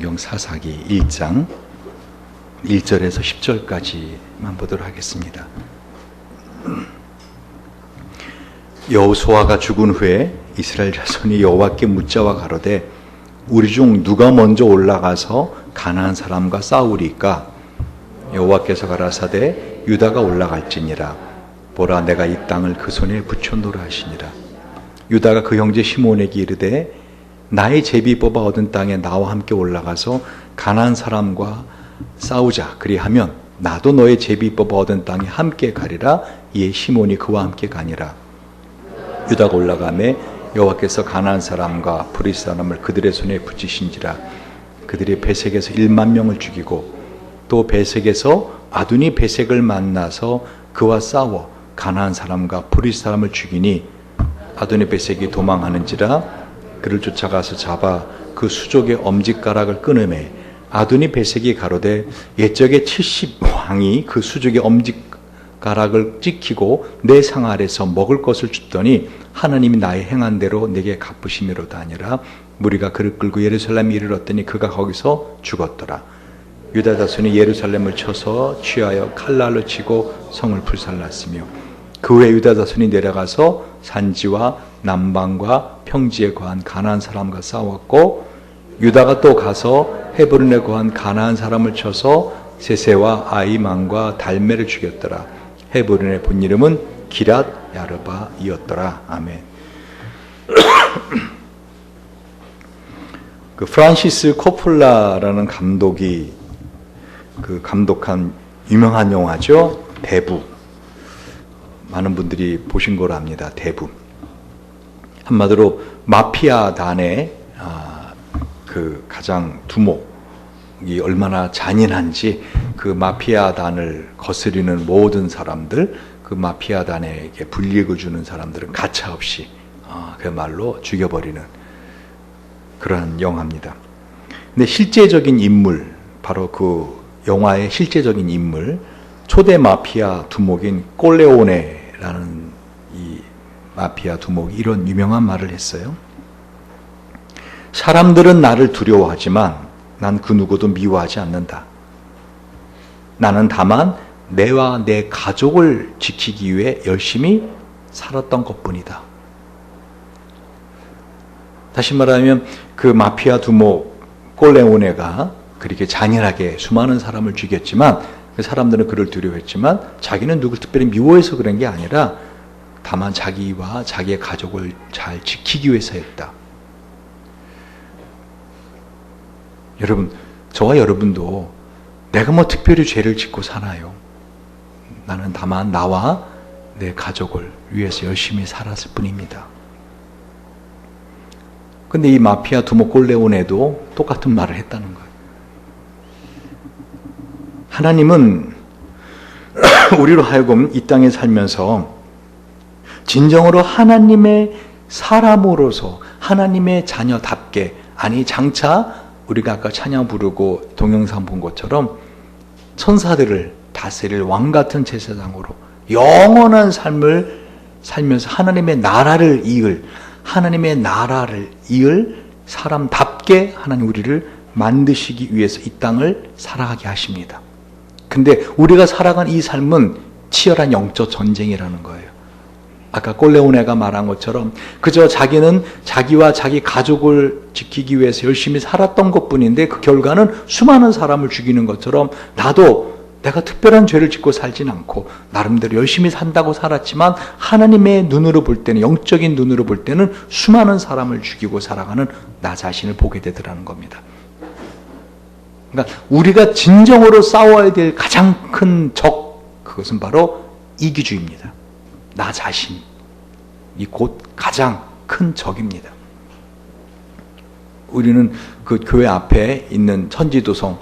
성경 사사기 1장 1절에서 10절까지만 보도록 하겠습니다. 여호수아가 죽은 후에 이스라엘 자손이 여호와께 묻자와 가로되 우리 중 누가 먼저 올라가서 가나안 사람과 싸우리까? 여호와께서 가라사대 유다가 올라갈지니라. 보라, 내가 이 땅을 그 손에 붙여놓으라 하시니라. 유다가 그 형제 시몬에게 이르되 나의 제비 뽑아 얻은 땅에 나와 함께 올라가서 가나안 사람과 싸우자. 그리하면 나도 너의 제비 뽑아 얻은 땅에 함께 가리라. 이에 시몬이 그와 함께 가니라. 유다가 올라가매 여호와께서 가나안 사람과 브리스 사람을 그들의 손에 붙이신지라. 그들이 베색에서 1만 명을 죽이고 또 베색에서 아두니 베색을 만나서 그와 싸워 가나안 사람과 브리스 사람을 죽이니 아두니 베색이 도망하는지라. 그를 쫓아가서 잡아 그 수족의 엄지가락을 끊으매 아두니 베색이 가로되 옛적에 70왕이 그 수족의 엄지가락을 찍히고 내 상 아래서 먹을 것을 줬더니 하나님이 나의 행한 대로 내게 갚으심이로다 하니라. 무리가 그를 끌고 예루살렘에 이르렀더니 그가 거기서 죽었더라. 유다 자손이 예루살렘을 쳐서 취하여 칼날로 치고 성을 불살랐으며 그 후에 유다 자손이 내려가서 산지와 남방과 평지에 거한 가나안 사람과 싸웠고 유다가 또 가서 헤브론에 거한 가나안 사람을 쳐서 세세와 아이만과 달메를 죽였더라. 헤브론의 본 이름은 기랏 야르바이었더라. 아멘. 그 프란시스 코폴라라는 감독이 감독한 유명한 영화죠. 대부. 많은 분들이 보신 거로 압니다. 대부. 한마디로 마피아단의 그 가장 두목이 얼마나 잔인한지 그 마피아단을 거스리는 모든 사람들, 그 마피아단에게 불이익을 주는 사람들은 가차없이 그야말로 죽여버리는 그러한 영화입니다. 근데 실제적인 인물, 바로 그 영화의 실제적인 인물, 초대 마피아 두목인 꼴레오네라는 이 마피아 두목이 이런 유명한 말을 했어요. 사람들은 나를 두려워하지만 난 그 누구도 미워하지 않는다. 나는 다만 내와 내 가족을 지키기 위해 열심히 살았던 것뿐이다. 다시 말하면 그 마피아 두목 꼴레오네가 그렇게 잔인하게 수많은 사람을 죽였지만 그 사람들은 그를 두려워했지만 자기는 누굴 특별히 미워해서 그런 게 아니라 다만 자기와 자기의 가족을 잘 지키기 위해서 했다. 여러분, 저와 여러분도 내가 뭐 특별히 죄를 짓고 사나요? 나는 다만 나와 내 가족을 위해서 열심히 살았을 뿐입니다. 근데 이 마피아 두목 꼴레오네도 똑같은 말을 했다는 거예요. 하나님은 우리로 하여금 이 땅에 살면서 진정으로 하나님의 사람으로서 하나님의 자녀답게, 아니 장차 우리가 아까 찬양 부르고 동영상 본 것처럼 천사들을 다스릴 왕같은 제사장으로 영원한 삶을 살면서 하나님의 나라를 이을 사람답게 하나님 우리를 만드시기 위해서 이 땅을 살아가게 하십니다. 근데 우리가 살아간 이 삶은 치열한 영적 전쟁이라는 거예요. 아까 꼴레오네가 말한 것처럼 그저 자기는 자기와 자기 가족을 지키기 위해서 열심히 살았던 것뿐인데 그 결과는 수많은 사람을 죽이는 것처럼 나도 내가 특별한 죄를 짓고 살진 않고 나름대로 열심히 산다고 살았지만 하나님의 눈으로 볼 때는, 영적인 눈으로 볼 때는 수많은 사람을 죽이고 살아가는 나 자신을 보게 되더라는 겁니다. 그러니까 우리가 진정으로 싸워야 될 가장 큰 적, 그것은 바로 이기주의입니다. 나 자신이 곧 가장 큰 적입니다. 우리는 그 교회 앞에 있는 천지도성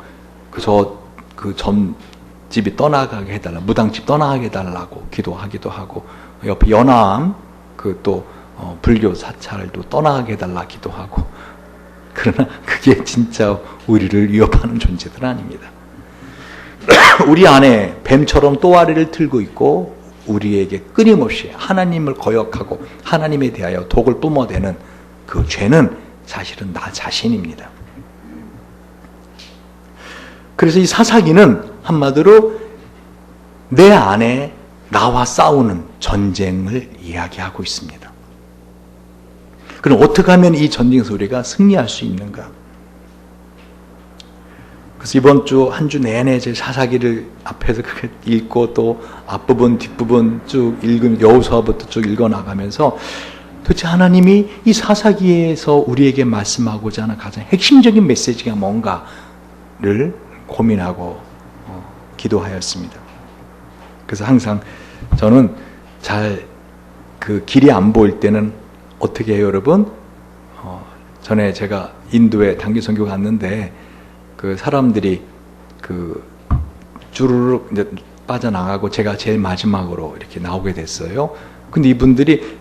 그 전집이 떠나가게 해달라, 무당집 떠나가게 해달라고 기도하기도 하고, 옆에 연암 또 불교 사찰도 떠나가게 해달라 기도하고. 그러나 그게 진짜 우리를 위협하는 존재들은 아닙니다. 우리 안에 뱀처럼 또아리를 틀고 있고 우리에게 끊임없이 하나님을 거역하고 하나님에 대하여 독을 뿜어대는 그 죄는 사실은 나 자신입니다. 그래서 이 사사기는 한마디로 내 안에 나와 싸우는 전쟁을 이야기하고 있습니다. 그럼 어떻게 하면 이 전쟁 소리가 승리할 수 있는가? 그래서 이번 주 한 주 내내 제 사사기를 앞에서 읽고 또 앞부분 뒷부분 쭉 읽은 여호수아부터 쭉 읽어 나가면서 도대체 하나님이 이 사사기에서 우리에게 말씀하고자 하는 가장 핵심적인 메시지가 뭔가를 고민하고 기도하였습니다. 그래서 항상 저는 잘 그 길이 안 보일 때는 어떻게 해요, 여러분? 전에 제가 인도에 단기 선교 갔는데 그 사람들이 그 주르륵 이제 빠져나가고 제가 제일 마지막으로 이렇게 나오게 됐어요. 근데 이분들이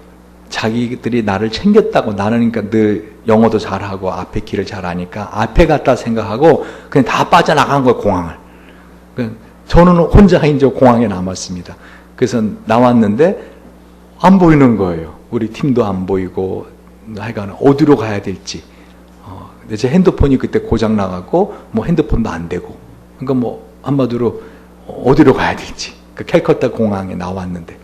자기들이 나를 챙겼다고, 나는 그러니까 늘 영어도 잘하고 앞에 길을 잘 아니까 앞에 갔다 생각하고 그냥 다 빠져나간 거예요, 공항을. 저는 혼자 이제 공항에 남았습니다. 그래서 나왔는데 안 보이는 거예요. 우리 팀도 안 보이고 하여간 어디로 가야 될지. 근데 제 핸드폰이 그때 고장 나가고 뭐 핸드폰도 안 되고, 그러니까 뭐 한마디로 어디로 가야 될지. 그 캘커타 공항에 나왔는데,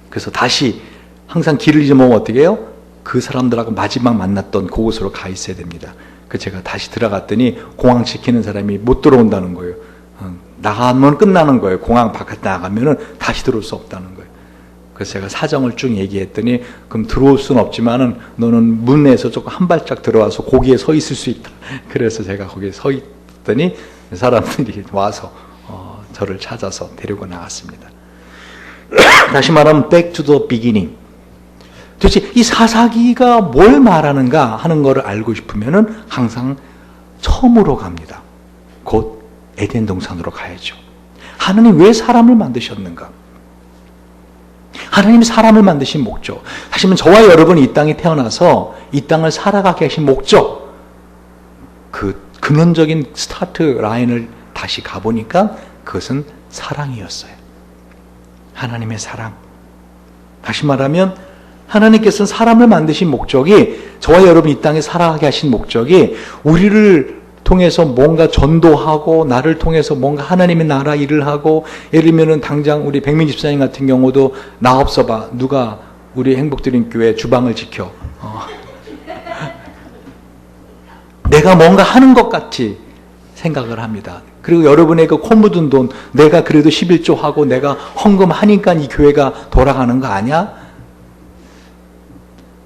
그래서 다시 항상 길을 잊어먹으면 어떻게 해요? 그 사람들하고 마지막 만났던 그곳으로 가 있어야 됩니다. 그 제가 다시 들어갔더니 공항 지키는 사람이 못 들어온다는 거예요. 나가면 끝나는 거예요. 공항 바깥에 나가면은 다시 들어올 수 없다는 거예요. 그래서 제가 사정을 쭉 얘기했더니, 그럼 들어올 수는 없지만은 너는 문에서 조금 한 발짝 들어와서 거기에 서 있을 수 있다. 그래서 제가 거기에 서 있더니 사람들이 와서 저를 찾아서 데리고 나왔습니다. 다시 말하면 back to the beginning. 도대체 이 사사기가 뭘 말하는가 하는 것을 알고 싶으면은 항상 처음으로 갑니다. 곧 에덴 동산으로 가야죠. 하나님 왜 사람을 만드셨는가? 하나님이 사람을 만드신 목적, 다시 말하면 저와 여러분이 이 땅에 태어나서 이 땅을 살아가게 하신 목적, 그 근원적인 스타트 라인을 다시 가보니까 그것은 사랑이었어요. 하나님의 사랑. 다시 말하면 하나님께서는 사람을 만드신 목적이, 저와 여러분 이 땅에 살아가게 하신 목적이 우리를 통해서 뭔가 전도하고 나를 통해서 뭔가 하나님의 나라 일을 하고, 예를 들면 당장 우리 백민 집사님 같은 경우도 나 없어봐, 누가 우리 행복드림교회 주방을 지켜, 내가 뭔가 하는 것 같이 생각을 합니다. 그리고 여러분의 그 코 묻은 돈 내가 그래도 11조 하고 내가 헌금하니까 이 교회가 돌아가는 거 아니야?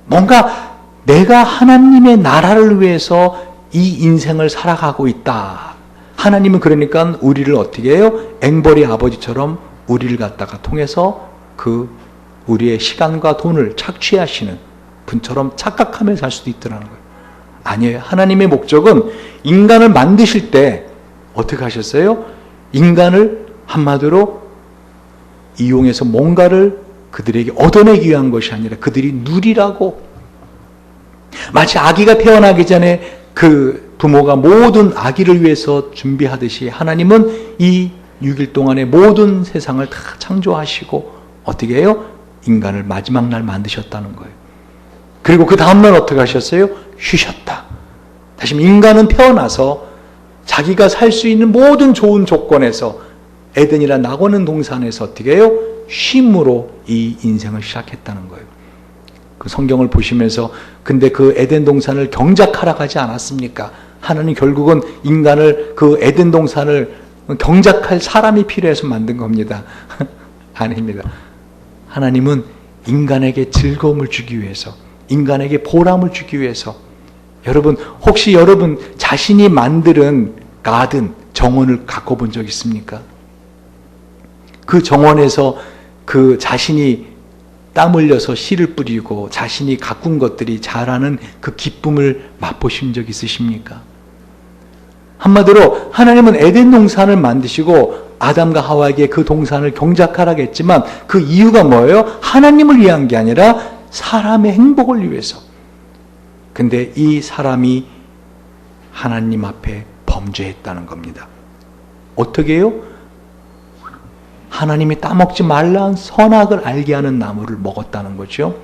뭔가 내가 하나님의 나라를 위해서 이 인생을 살아가고 있다. 하나님은 그러니까 우리를 어떻게 해요? 앵벌이 아버지처럼 우리를 갖다가 통해서 그 우리의 시간과 돈을 착취하시는 분처럼 착각하며 살 수도 있더라는 거예요. 아니에요. 하나님의 목적은 인간을 만드실 때 어떻게 하셨어요? 인간을 한마디로 이용해서 뭔가를 그들에게 얻어내기 위한 것이 아니라 그들이 누리라고. 마치 아기가 태어나기 전에 그 부모가 모든 아기를 위해서 준비하듯이 하나님은 이 6일 동안에 모든 세상을 다 창조하시고 어떻게 해요? 인간을 마지막 날 만드셨다는 거예요. 그리고 그 다음날 어떻게 하셨어요? 쉬셨다. 다시 인간은 태어나서 자기가 살 수 있는 모든 좋은 조건에서 에덴이라 나고는 동산에서 어떻게 해요? 쉼으로 이 인생을 시작했다는 거예요. 그 성경을 보시면서 근데 그 에덴 동산을 경작하라 하지 않았습니까? 하나님 결국은 인간을 그 에덴 동산을 경작할 사람이 필요해서 만든 겁니다. 아닙니다. 하나님은 인간에게 즐거움을 주기 위해서, 인간에게 보람을 주기 위해서. 여러분 혹시 여러분 자신이 만드는 가든 정원을 갖고 본 적 있습니까? 그 정원에서 그 자신이 땀 흘려서 씨를 뿌리고 자신이 가꾼 것들이 자라는 그 기쁨을 맛보신 적 있으십니까? 한마디로 하나님은 에덴 동산을 만드시고 아담과 하와에게 그 동산을 경작하라고 했지만 그 이유가 뭐예요? 하나님을 위한 게 아니라 사람의 행복을 위해서. 근데 이 사람이 하나님 앞에 범죄했다는 겁니다. 어떻게 해요? 하나님이 따먹지 말라는 선악을 알게 하는 나무를 먹었다는 거죠.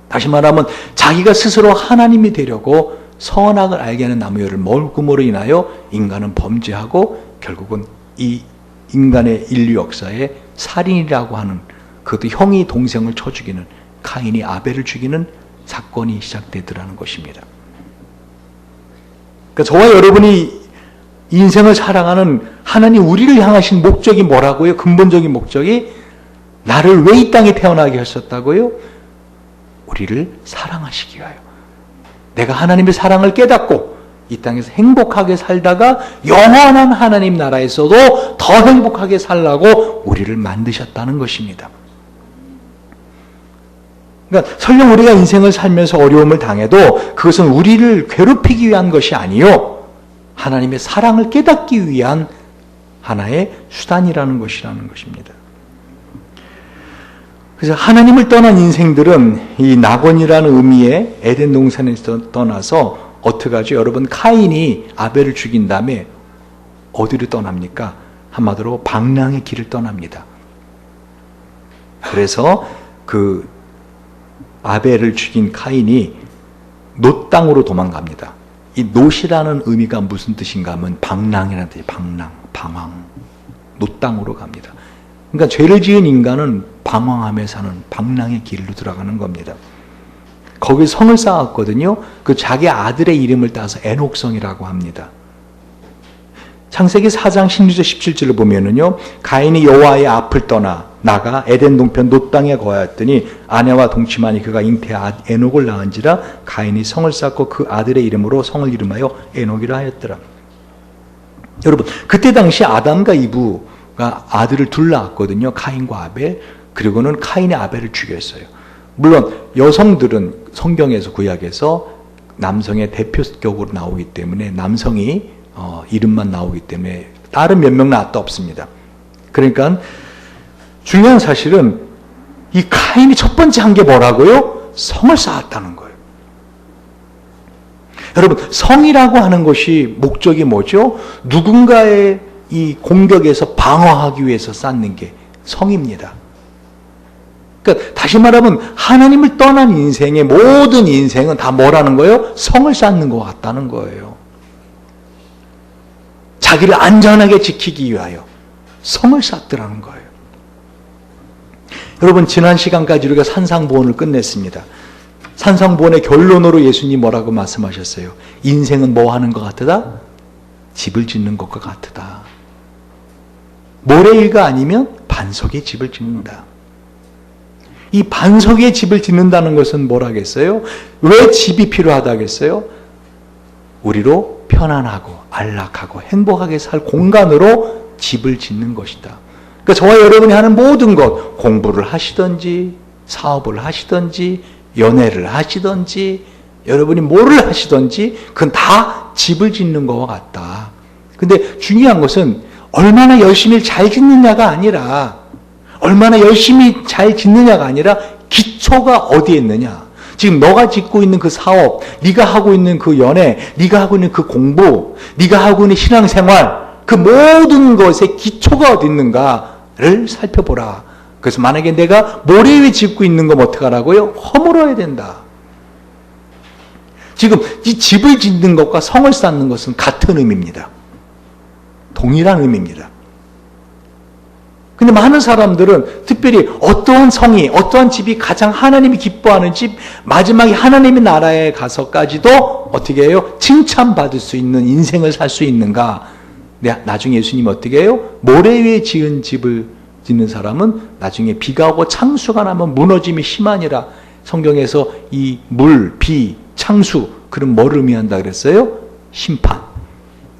다시 말하면 자기가 스스로 하나님이 되려고 선악을 알게 하는 나무열을 먹음으로 인하여 인간은 범죄하고 결국은 이 인간의 인류 역사에 살인이라고 하는, 그것도 형이 동생을 쳐 죽이는, 카인이 아벨을 죽이는 사건이 시작되더라는 것입니다. 그러니까 저와 여러분이 인생을 살아가는 하나님 우리를 향하신 목적이 뭐라고요? 근본적인 목적이 나를 왜 이 땅에 태어나게 하셨다고요? 우리를 사랑하시기 위하여. 내가 하나님의 사랑을 깨닫고 이 땅에서 행복하게 살다가 영원한 하나님 나라에서도 더 행복하게 살라고 우리를 만드셨다는 것입니다. 그러니까 설령 우리가 인생을 살면서 어려움을 당해도 그것은 우리를 괴롭히기 위한 것이 아니요, 하나님의 사랑을 깨닫기 위한 하나의 수단이라는 것입니다. 그래서 하나님을 떠난 인생들은 이 낙원이라는 의미의 에덴 동산에서 떠나서 어떻게 하죠? 여러분, 카인이 아벨을 죽인 다음에 어디로 떠납니까? 한마디로 방랑의 길을 떠납니다. 그래서 그 아벨을 죽인 카인이 놋 땅으로 도망갑니다. 이 놋이라는 의미가 무슨 뜻인가 하면 방랑이라는 뜻이에요. 방황. 놋 땅으로 갑니다. 그러니까 죄를 지은 인간은 방황하며 사는 방랑의 길로 들어가는 겁니다. 거기 성을 쌓았거든요. 그 자기 아들의 이름을 따서 에녹성이라고 합니다. 창세기 4장 16절 17절을 보면은요, 가인이 여호와의 앞을 떠나 나가 에덴 동편 놋 땅에 거하였더니 아내와 동침하니 그가 잉태해 에녹을 낳은지라 가인이 성을 쌓고 그 아들의 이름으로 성을 이름하여 에녹이라 하였더라. 여러분, 그때 당시 아담과 이브가 아들을 둘 낳았거든요. 카인과 아벨. 그리고는 카인이 아벨을 죽였어요. 물론 여성들은 성경에서, 구약에서 남성의 대표격으로 나오기 때문에 남성이 이름만 나오기 때문에 다른 몇 명 낳았다 없습니다. 그러니까 중요한 사실은 이 카인이 첫 번째 한 게 뭐라고요? 성을 쌓았다는 거예요. 여러분, 성이라고 하는 것이 목적이 뭐죠? 누군가의 이 공격에서 방어하기 위해서 쌓는 게 성입니다. 그러니까 다시 말하면 하나님을 떠난 인생의 모든 인생은 다 뭐라는 거예요? 성을 쌓는 것 같다는 거예요. 자기를 안전하게 지키기 위하여 성을 쌓더라는 거예요. 여러분, 지난 시간까지 우리가 산상보훈을 끝냈습니다. 산상보훈의 결론으로 예수님이 뭐라고 말씀하셨어요? 인생은 뭐 하는 것 같으다? 집을 짓는 것과 같으다. 모래일가 아니면 반석에 집을 짓는다. 이 반석에 집을 짓는다는 것은 뭐라겠어요? 왜 집이 필요하다겠어요? 우리로 편안하고 안락하고 행복하게 살 공간으로 집을 짓는 것이다. 그러니까 저와 여러분이 하는 모든 것, 공부를 하시든지 사업을 하시든지 연애를 하시든지 여러분이 뭐를 하시든지 그건 다 집을 짓는 것과 같다. 근데 중요한 것은 얼마나 열심히 잘 짓느냐가 아니라, 얼마나 열심히 잘 짓느냐가 아니라 기초가 어디에 있느냐. 지금 너가 짓고 있는 그 사업, 네가 하고 있는 그 연애, 네가 하고 있는 그 공부, 네가 하고 있는 신앙생활, 그 모든 것의 기초가 어디 있는가를 살펴보라. 그래서 만약에 내가 모래 위에 짓고 있는 건 어떻게 하라고요? 허물어야 된다. 지금 이 집을 짓는 것과 성을 쌓는 것은 같은 의미입니다. 동일한 의미입니다. 근데 많은 사람들은 특별히 어떠한 성이, 어떠한 집이 가장 하나님이 기뻐하는 집, 마지막에 하나님의 나라에 가서까지도 어떻게 해요? 칭찬받을 수 있는 인생을 살 수 있는가? 나중에 예수님이 어떻게 해요? 모래 위에 지은 집을 짓는 사람은 나중에 비가 오고 창수가 나면 무너짐이 심하니라. 성경에서 이 물, 비, 창수, 그럼 뭐를 의미한다 그랬어요? 심판.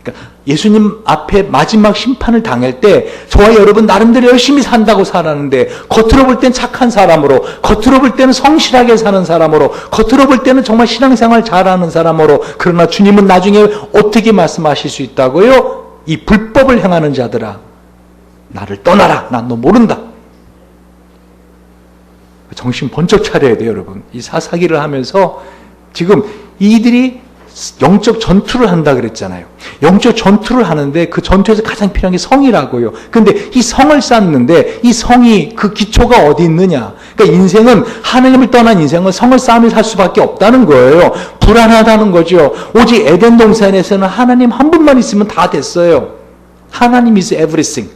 그러니까 예수님 앞에 마지막 심판을 당할 때 저와 여러분 나름대로 열심히 산다고 살았는데 겉으로 볼 땐 착한 사람으로, 겉으로 볼 때는 성실하게 사는 사람으로, 겉으로 볼 때는 정말 신앙생활 잘하는 사람으로, 그러나 주님은 나중에 어떻게 말씀하실 수 있다고요? 이 불법을 행하는 자들아, 나를 떠나라. 난 너 모른다. 정신 번쩍 차려야 돼요, 여러분. 이 사사기를 하면서 지금 이들이 영적 전투를 한다 그랬잖아요. 영적 전투를 하는데 그 전투에서 가장 필요한 게 성이라고요. 근데 이 성을 쌓는데 이 성이 그 기초가 어디 있느냐? 그러니까 그러니까 인생은, 하나님을 떠난 인생은 성을 쌓으며 살 수밖에 없다는 거예요. 불안하다는 거죠. 오직 에덴 동산에서는 하나님 한 분만 있으면 다 됐어요. 하나님 is everything.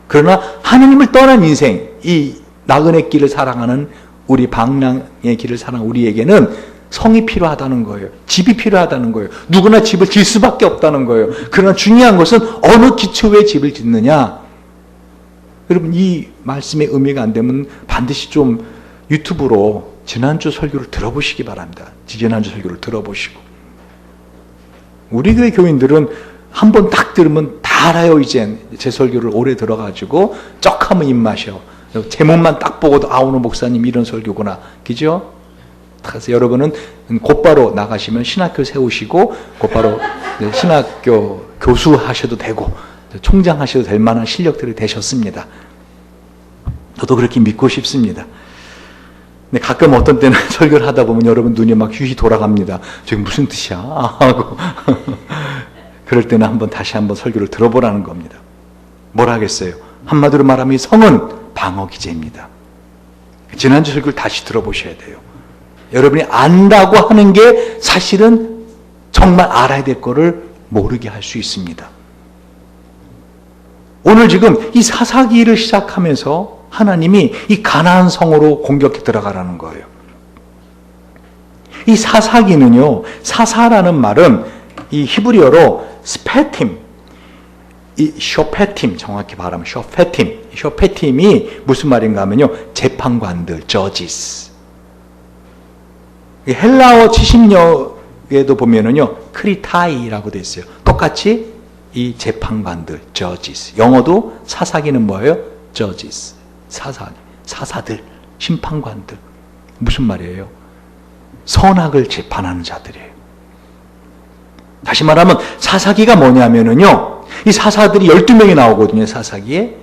그러나 하나님을 떠난 인생, 이 나그네 길을 사랑하는 우리 방랑의 길을 사랑하는 우리에게는 성이 필요하다는 거예요. 집이 필요하다는 거예요. 누구나 집을 질 수밖에 없다는 거예요. 그러나 중요한 것은 어느 기초에 집을 짓느냐. 여러분, 이 말씀의 의미가 안 되면 반드시 좀 유튜브로 지난주 설교를 들어보시기 바랍니다. 지난주 설교를 들어보시고. 우리 교회 교인들은 한 번 딱 들으면 다 알아요. 이젠 제 설교를 오래 들어가지고 쩍하면 입마셔. 제목만 딱 보고도 오늘 목사님 이런 설교구나. 그죠? 그래서 여러분은 곧바로 나가시면 신학교 세우시고 곧바로 신학교 교수 하셔도 되고 총장 하셔도 될 만한 실력들이 되셨습니다. 저도 그렇게 믿고 싶습니다. 근데 가끔 어떤 때는 설교를 하다 보면 여러분 눈이 막 휘휘 돌아갑니다. 저게 무슨 뜻이야? 하고 그럴 때는 다시 한번 설교를 들어보라는 겁니다. 뭘 하겠어요? 한마디로 말하면 이 성은 방어기제입니다. 지난주 설교를 다시 들어보셔야 돼요. 여러분이 안다고 하는 게 사실은 정말 알아야 될 거를 모르게 할 수 있습니다. 오늘 지금 이 사사기를 시작하면서 하나님이 이 가나안 성으로 공격해 들어가라는 거예요. 이 사사기는요, 사사라는 말은 이 히브리어로 스페팀, 이 쇼페팀, 정확히 말하면 쇼페팀이 무슨 말인가 하면요, 재판관들, judges. 헬라어 70여에도 보면은요, 크리타이라고 되어 있어요. 똑같이 이 재판관들, judges. 영어도 사사기는 뭐예요? judges. 사사들, 심판관들. 무슨 말이에요? 선악을 재판하는 자들이에요. 다시 말하면 사사기가 뭐냐면은요, 이 사사들이 12명이 나오거든요, 사사기에.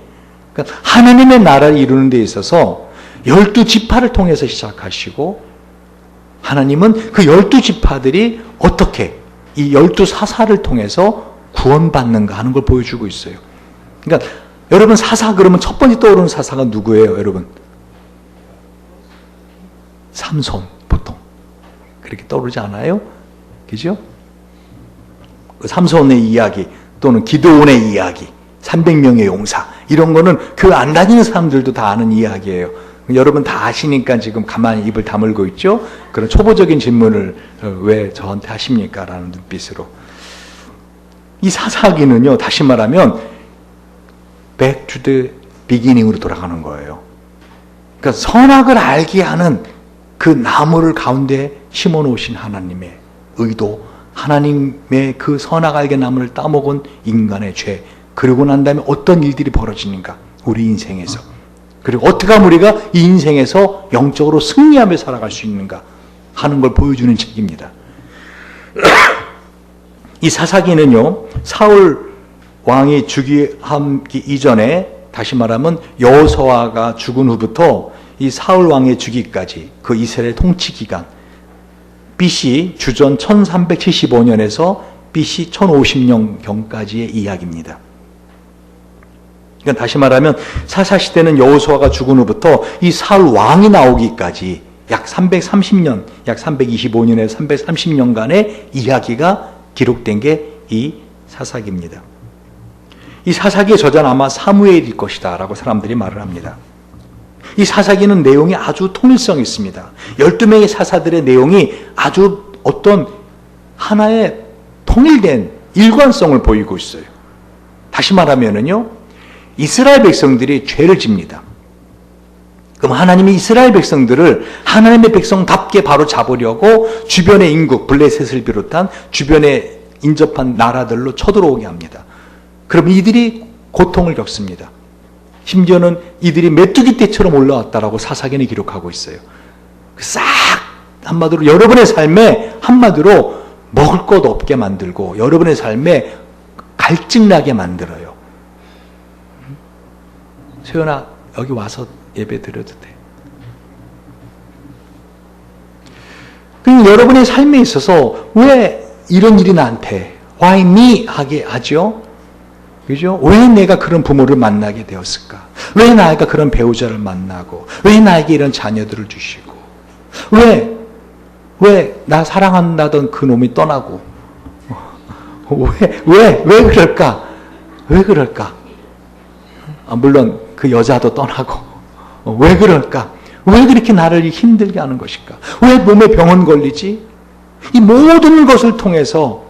그러니까 하나님의 나라를 이루는 데 있어서 12지파를 통해서 시작하시고, 하나님은 그 12지파들이 어떻게 이 12사사를 통해서 구원받는가 하는 걸 보여주고 있어요. 그러니까 여러분, 사사 그러면 첫 번째 떠오르는 사사가 누구예요, 여러분? 삼손, 보통. 그렇게 떠오르지 않아요? 그죠? 그 삼손의 이야기, 또는 기드온의 이야기, 300명의 용사, 이런 거는 교회 안 다니는 사람들도 다 아는 이야기예요. 여러분 다 아시니까 지금 가만히 입을 다물고 있죠? 그런 초보적인 질문을 왜 저한테 하십니까? 라는 눈빛으로. 이 사사기는요, 다시 말하면 back to the beginning으로 돌아가는 거예요. 그러니까 선악을 알게 하는 그 나무를 가운데 심어 놓으신 하나님의 의도, 하나님의 그 선악 알게 나무를 따먹은 인간의 죄, 그러고 난 다음에 어떤 일들이 벌어지는가, 우리 인생에서. 그리고 어떻게 하면 우리가 이 인생에서 영적으로 승리하며 살아갈 수 있는가 하는 걸 보여주는 책입니다. 이 사사기는요, 사울 왕이 즉위하기 이전에, 다시 말하면 여호수아가 죽은 후부터 이 사울 왕의 즉위까지 그 이스라엘 통치 기간, BC 주전 1375년에서 BC 1050년경까지의 이야기입니다. 그러니까 다시 말하면 사사시대는 여호수아가 죽은 후부터 이 사울 왕이 나오기까지 약 330년, 약 325년에서 330년간의 이야기가 기록된 게 이 사사기입니다. 이 사사기의 저자는 아마 사무엘일 것이다 라고 사람들이 말을 합니다. 이 사사기는 내용이 아주 통일성이 있습니다. 12명의 사사들의 내용이 아주 어떤 하나의 통일된 일관성을 보이고 있어요. 다시 말하면은요, 이스라엘 백성들이 죄를 집니다. 그럼 하나님이 이스라엘 백성들을 하나님의 백성답게 바로 잡으려고 주변의 인국, 블레셋을 비롯한 주변에 인접한 나라들로 쳐들어오게 합니다. 그럼 이들이 고통을 겪습니다. 심지어는 이들이 메뚜기 떼처럼 올라왔다라고 사사기는 기록하고 있어요. 싹 한마디로 여러분의 삶에 한마디로 먹을 것 없게 만들고 여러분의 삶에 갈증나게 만들어요. 소연아, 여기 와서 예배 드려도 돼. 그럼 여러분의 삶에 있어서 왜 이런 일이 나한테, why me 하게 하죠? 그죠? 왜 내가 그런 부모를 만나게 되었을까? 왜 나이가 그런 배우자를 만나고, 왜 나에게 이런 자녀들을 주시고, 왜 나 사랑한다던 그 놈이 떠나고, 왜 그럴까? 왜 그럴까? 물론 그 여자도 떠나고, 왜 그럴까? 왜 그렇게 나를 힘들게 하는 것일까? 왜 몸에 병은 걸리지? 이 모든 것을 통해서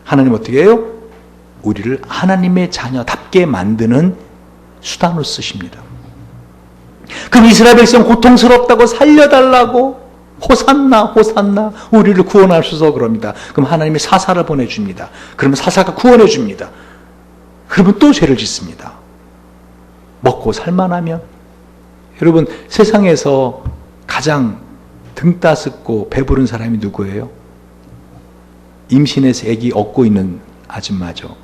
하나님 어떻게 해요? 우리를 하나님의 자녀답게 만드는 수단으로 쓰십니다. 그럼 이스라엘 백성 고통스럽다고 살려달라고 호산나 호산나 우리를 구원하소서 그럽니다. 그럼 하나님이 사사를 보내줍니다. 그러면 사사가 구원해 줍니다. 그러면 또 죄를 짓습니다. 먹고 살만하면. 여러분, 세상에서 가장 등 따숩고 배부른 사람이 누구예요? 임신해서 아기 얻고 있는 아줌마죠.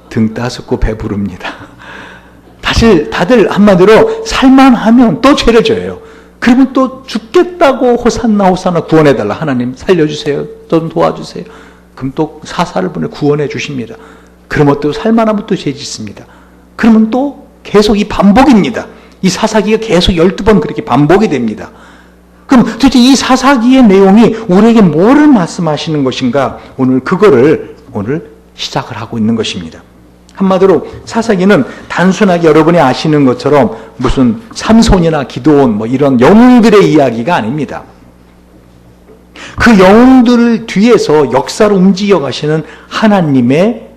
등 따숩고 배부릅니다. 사실 다들 한마디로 살만하면 또 죄를 져요. 그러면 또 죽겠다고 호산나 호산나 구원해달라. 하나님 살려주세요. 좀 도와주세요. 그럼 또 사사를 보내 구원해 주십니다. 그러면 또 살만하면 또 죄 짓습니다. 그러면 또 계속 이 반복입니다. 이 사사기가 계속 12번 그렇게 반복이 됩니다. 그럼 도대체 이 사사기의 내용이 우리에게 뭐를 말씀하시는 것인가? 그거를 오늘 시작을 하고 있는 것입니다. 한마디로 사사기는 단순하게 여러분이 아시는 것처럼 무슨 삼손이나 기드온 이런 영웅들의 이야기가 아닙니다. 그 영웅들을 뒤에서 역사를 움직여 가시는 하나님의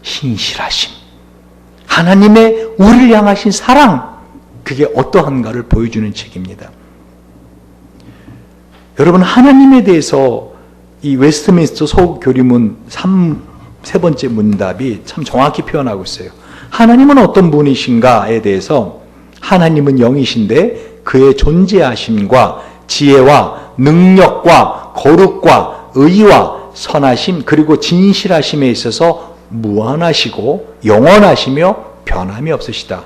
신실하심, 하나님의 우리를 향하신 사랑, 그게 어떠한가를 보여주는 책입니다. 여러분, 하나님에 대해서 이 웨스트민스터 소교리문 세 번째 문답이 참 정확히 표현하고 있어요. 하나님은 어떤 분이신가에 대해서 하나님은 영이신데 그의 존재하심과 지혜와 능력과 거룩과 의와 선하심 그리고 진실하심에 있어서 무한하시고 영원하시며 변함이 없으시다.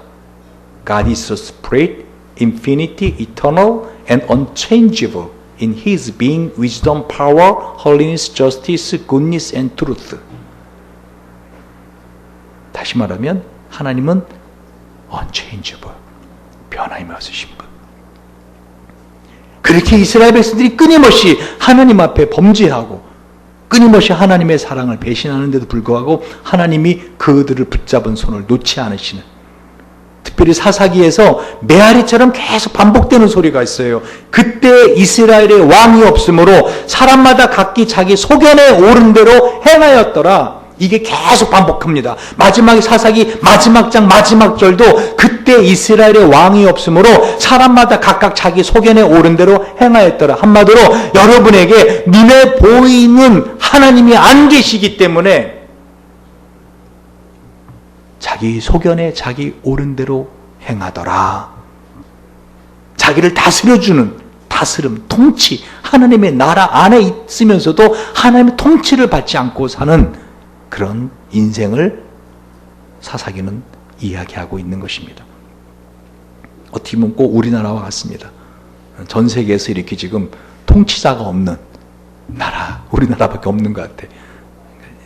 God is a spirit, infinity, eternal and unchangeable in His being, wisdom, power, holiness, justice, goodness and truth. 다시 말하면 하나님은 unchangeable, 변함이 없으신 분. 그렇게 이스라엘 백성들이 끊임없이 하나님 앞에 범죄하고 끊임없이 하나님의 사랑을 배신하는데도 불구하고 하나님이 그들을 붙잡은 손을 놓지 않으시는, 특별히 사사기에서 메아리처럼 계속 반복되는 소리가 있어요. 그때 이스라엘의 왕이 없으므로 사람마다 각기 자기 소견에 오른 대로 행하였더라. 이게 계속 반복합니다. 마지막에 사사기 마지막 장 마지막 절도 그때 이스라엘의 왕이 없으므로 사람마다 각각 자기 소견에 오른 대로 행하였더라. 한마디로 여러분에게 눈에 보이는 하나님이 안 계시기 때문에 자기 소견에 자기 옳은 대로 행하더라. 자기를 다스려주는 다스림, 통치, 하나님의 나라 안에 있으면서도 하나님의 통치를 받지 않고 사는 그런 인생을 사사기는 이야기하고 있는 것입니다. 어떻게 보면 꼭 우리나라와 같습니다. 전 세계에서 이렇게 지금 통치자가 없는 나라, 우리나라밖에 없는 것 같아.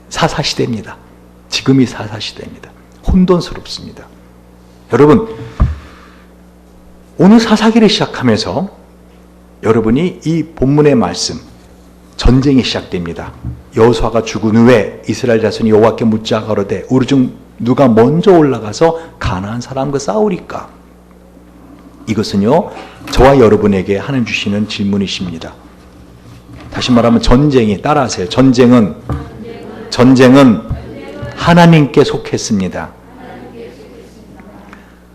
사사시대입니다. 지금이 사사시대입니다. 혼돈스럽습니다. 여러분, 오늘 사사기를 시작하면서 여러분이 이 본문의 말씀, 전쟁이 시작됩니다. 여호수아가 죽은 후에 이스라엘 자손이 여호와께 묻자 가로되 우리 중 누가 먼저 올라가서 가나안 사람과 싸우리까? 이것은요, 저와 여러분에게 하나님 주시는 질문이십니다. 다시 말하면 전쟁이, 따라하세요. 전쟁은 하나님께 속했습니다.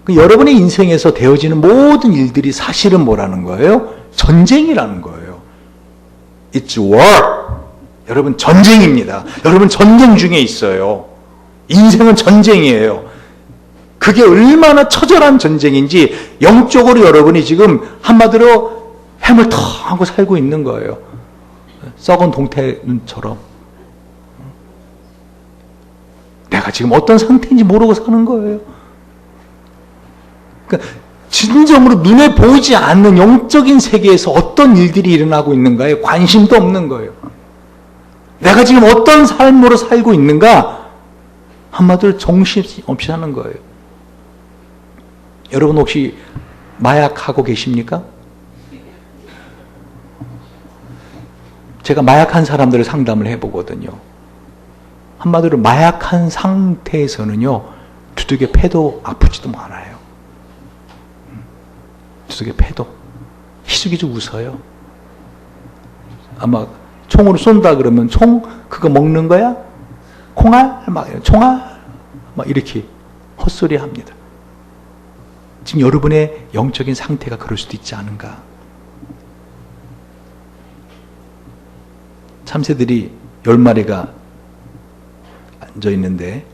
여러분의 인생에서 되어지는 모든 일들이 사실은 뭐라는 거예요? 전쟁이라는 거예요. It's war. 여러분, 전쟁입니다. 여러분, 전쟁 중에 있어요. 인생은 전쟁이에요. 그게 얼마나 처절한 전쟁인지 영적으로 여러분이 지금 한마디로 해물탕하고 살고 있는 거예요. 썩은 동태눈처럼. 내가 지금 어떤 상태인지 모르고 사는 거예요. 그러니까 진정으로 눈에 보이지 않는 영적인 세계에서 어떤 일들이 일어나고 있는가에 관심도 없는 거예요. 내가 지금 어떤 삶으로 살고 있는가? 한마디로 정신없이 하는 거예요. 여러분 혹시 마약하고 계십니까? 제가 마약한 사람들을 상담을 해보거든요. 한마디로 마약한 상태에서는요, 두들겨 패도 아프지도 않아요. 두들겨 패도 희죽희죽 웃어요. 아마 총으로 쏜다 그러면 총 그거 먹는 거야? 콩알? 막 총알? 막 이렇게 헛소리 합니다. 지금 여러분의 영적인 상태가 그럴 수도 있지 않은가? 참새들이 10마리가 앉아 있는데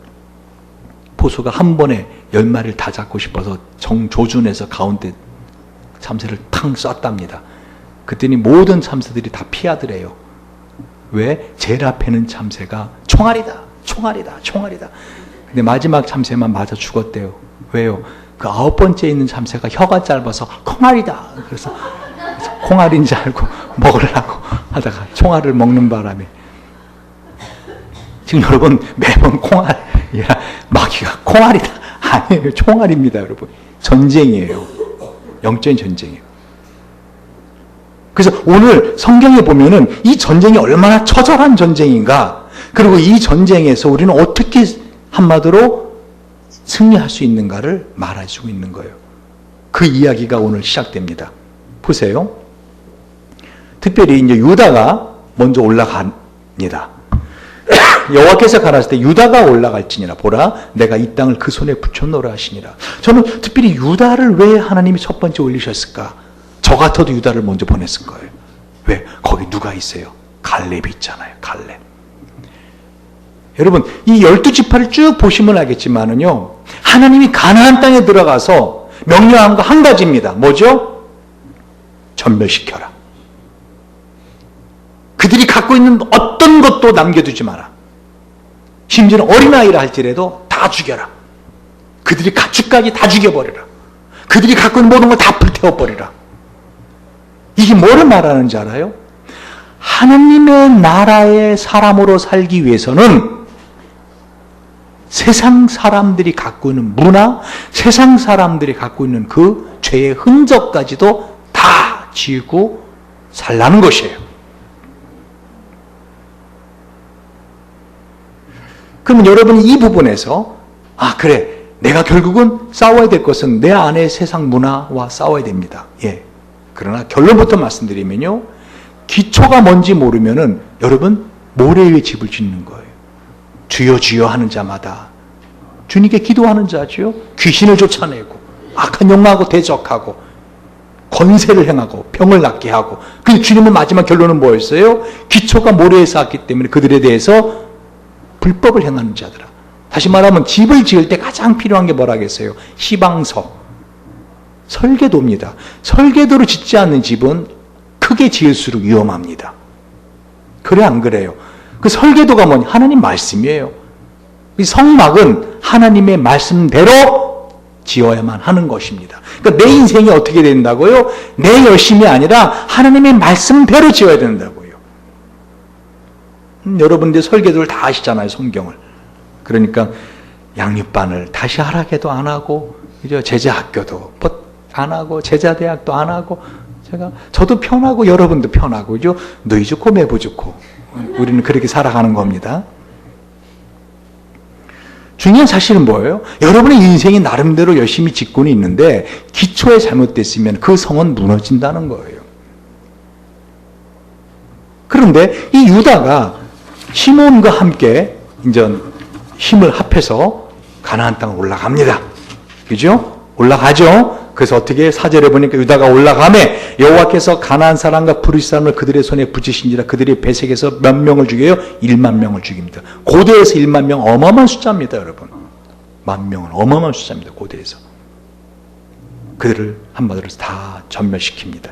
포수가 한 번에 10마리를 다 잡고 싶어서 정조준해서 가운데 참새를 탕 쐈답니다. 그랬더니 모든 참새들이 다 피하더래요. 왜? 제일 앞에는 참새가 총알이다, 총알이다, 총알이다. 근데 마지막 참새만 맞아 죽었대요. 왜요? 그 9번째 있는 참새가 혀가 짧아서 콩알이다. 그래서 콩알인 줄 알고 먹으려고 하다가 총알을 먹는 바람에 지금 여러분 매번 콩알이라 마귀가 콩알이다. 아니에요. 총알입니다, 여러분. 전쟁이에요. 영적인 전쟁이에요. 그래서 오늘 성경에 보면은 이 전쟁이 얼마나 처절한 전쟁인가, 그리고 이 전쟁에서 우리는 어떻게 한마디로 승리할 수 있는가를 말해주고 있는 거예요. 그 이야기가 오늘 시작됩니다. 보세요. 특별히 이제 유다가 먼저 올라갑니다. 여호와께서 가라사대 때 유다가 올라갈지니라, 보라 내가 이 땅을 그 손에 붙여놓으라 하시니라. 저는 특별히 유다를 왜 하나님이 첫 번째 올리셨을까? 저 같아도 유다를 먼저 보냈을 거예요. 왜? 거기 누가 있어요? 갈렙이 있잖아요. 갈렙. 여러분 이 12지파를 쭉 보시면 알겠지만은요, 하나님이 가나안 땅에 들어가서 명령한 거 한 가지입니다. 뭐죠? 전멸시켜라. 그들이 갖고 있는 어떤 것도 남겨두지 마라. 심지어는 어린아이라 할지라도 다 죽여라. 그들이 가축까지 다 죽여버리라. 그들이 갖고 있는 모든 걸 다 불태워버리라. 이게 뭐를 말하는지 알아요? 하나님의 나라의 사람으로 살기 위해서는 세상 사람들이 갖고 있는 문화, 세상 사람들이 갖고 있는 그 죄의 흔적까지도 다 지우고 살라는 것이에요. 그러면 여러분이 이 부분에서 그래, 내가 결국은 싸워야 될 것은 내 안의 세상 문화와 싸워야 됩니다. 예. 그러나 결론부터 말씀드리면요, 기초가 뭔지 모르면은 여러분 모래 위에 집을 짓는 거예요. 주여 주여 하는 자마다 주님께 기도하는 자지요. 귀신을 쫓아내고 악한 영하고 대적하고 권세를 행하고 병을 낫게 하고. 그래서 주님은 마지막 결론은 뭐였어요? 기초가 모래에 쌓았기 때문에 그들에 대해서 불법을 행하는 자들아. 다시 말하면 집을 지을 때 가장 필요한 게 뭐라겠어요? 시방서, 설계도입니다. 설계도로 짓지 않는 집은 크게 지을수록 위험합니다. 그래 안 그래요? 그 설계도가 뭐냐? 하나님 말씀이에요. 이 성막은 하나님의 말씀대로 지어야만 하는 것입니다. 그러니까 내 인생이 어떻게 된다고요? 내 열심이 아니라 하나님의 말씀대로 지어야 된다고요. 여러분들 설계도를 다 아시잖아요, 성경을. 그러니까 양육반을 다시 하라게도 안 하고, 그죠? 제자학교도 안 하고, 제자대학도 안 하고, 저도 편하고 여러분도 편하고, 그죠? 너희 좋고 매부 좋고, 우리는 그렇게 살아가는 겁니다. 중요한 사실은 뭐예요? 여러분의 인생이 나름대로 열심히 짓고는 있는데 기초에 잘못됐으면 그 성은 무너진다는 거예요. 그런데 이 유다가 시몬과 함께 이제 힘을 합해서 가나안 땅을 올라갑니다. 그죠? 올라가죠? 그래서 어떻게 4절에 보니까 유다가 올라가매 여호와께서 가나안 사람과 브리스 사람을 그들의 손에 붙이신지라. 그들이 베색에서 몇 명을 죽여요? 1만 명을 죽입니다. 고대에서 1만 명 어마어마한 숫자입니다, 여러분. 10,000명은 어마어마한 숫자입니다, 고대에서. 그들을 한마디로 다 전멸시킵니다.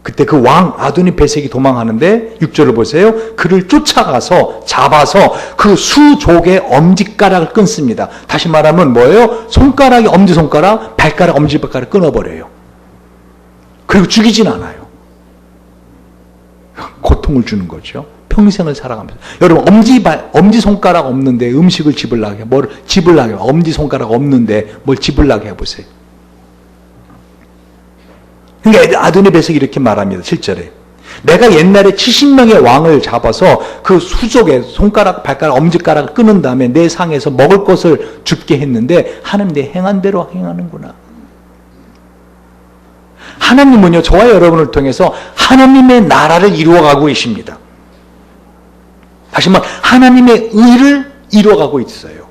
그때 그 왕 아도니 베색이 도망하는데 6절을 보세요. 그를 쫓아가서 잡아서 그 수족의 엄지가락을 끊습니다. 다시 말하면 뭐예요? 손가락이 엄지손가락, 발가락 엄지발가락 끊어버려요. 그리고 죽이진 않아요. 고통을 주는 거죠. 평생을 살아가면서. 여러분, 엄지손가락 없는데 음식을 집으려고 해. 뭘 집으려고 해. 엄지손가락 없는데 뭘 집으려고 해보세요. 그러니까 아도니베섹이 이렇게 말합니다. 7절에. 내가 옛날에 70명의 왕을 잡아서 그 수족에 손가락, 발가락, 엄지가락을 끊은 다음에 내 상에서 먹을 것을 줍게 했는데 하나님 내 행한 대로 행하는구나. 하나님은요, 저와 여러분을 통해서 하나님의 나라를 이루어가고 계십니다. 다시 말해 하나님의 의를 이루어가고 있어요.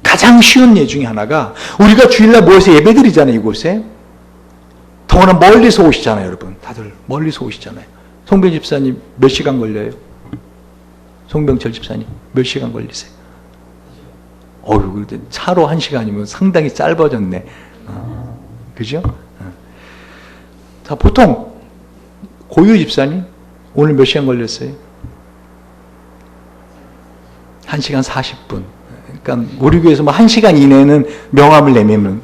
가장 쉬운 예 중에 하나가 우리가 주일날 모여서 예배드리잖아요. 이곳에. 더구나 멀리서 오시잖아요. 여러분. 다들 멀리서 오시잖아요. 송병 집사님 몇 시간 걸려요? 송병철 집사님 몇 시간 걸리세요? 어휴, 차로 1시간이면 상당히 짧아졌네. 그죠? 자, 보통 고유 집사님 오늘 몇 시간 걸렸어요? 1시간 40분. 그러니까 우리 교회에서 뭐 1시간 이내는 명함을 내면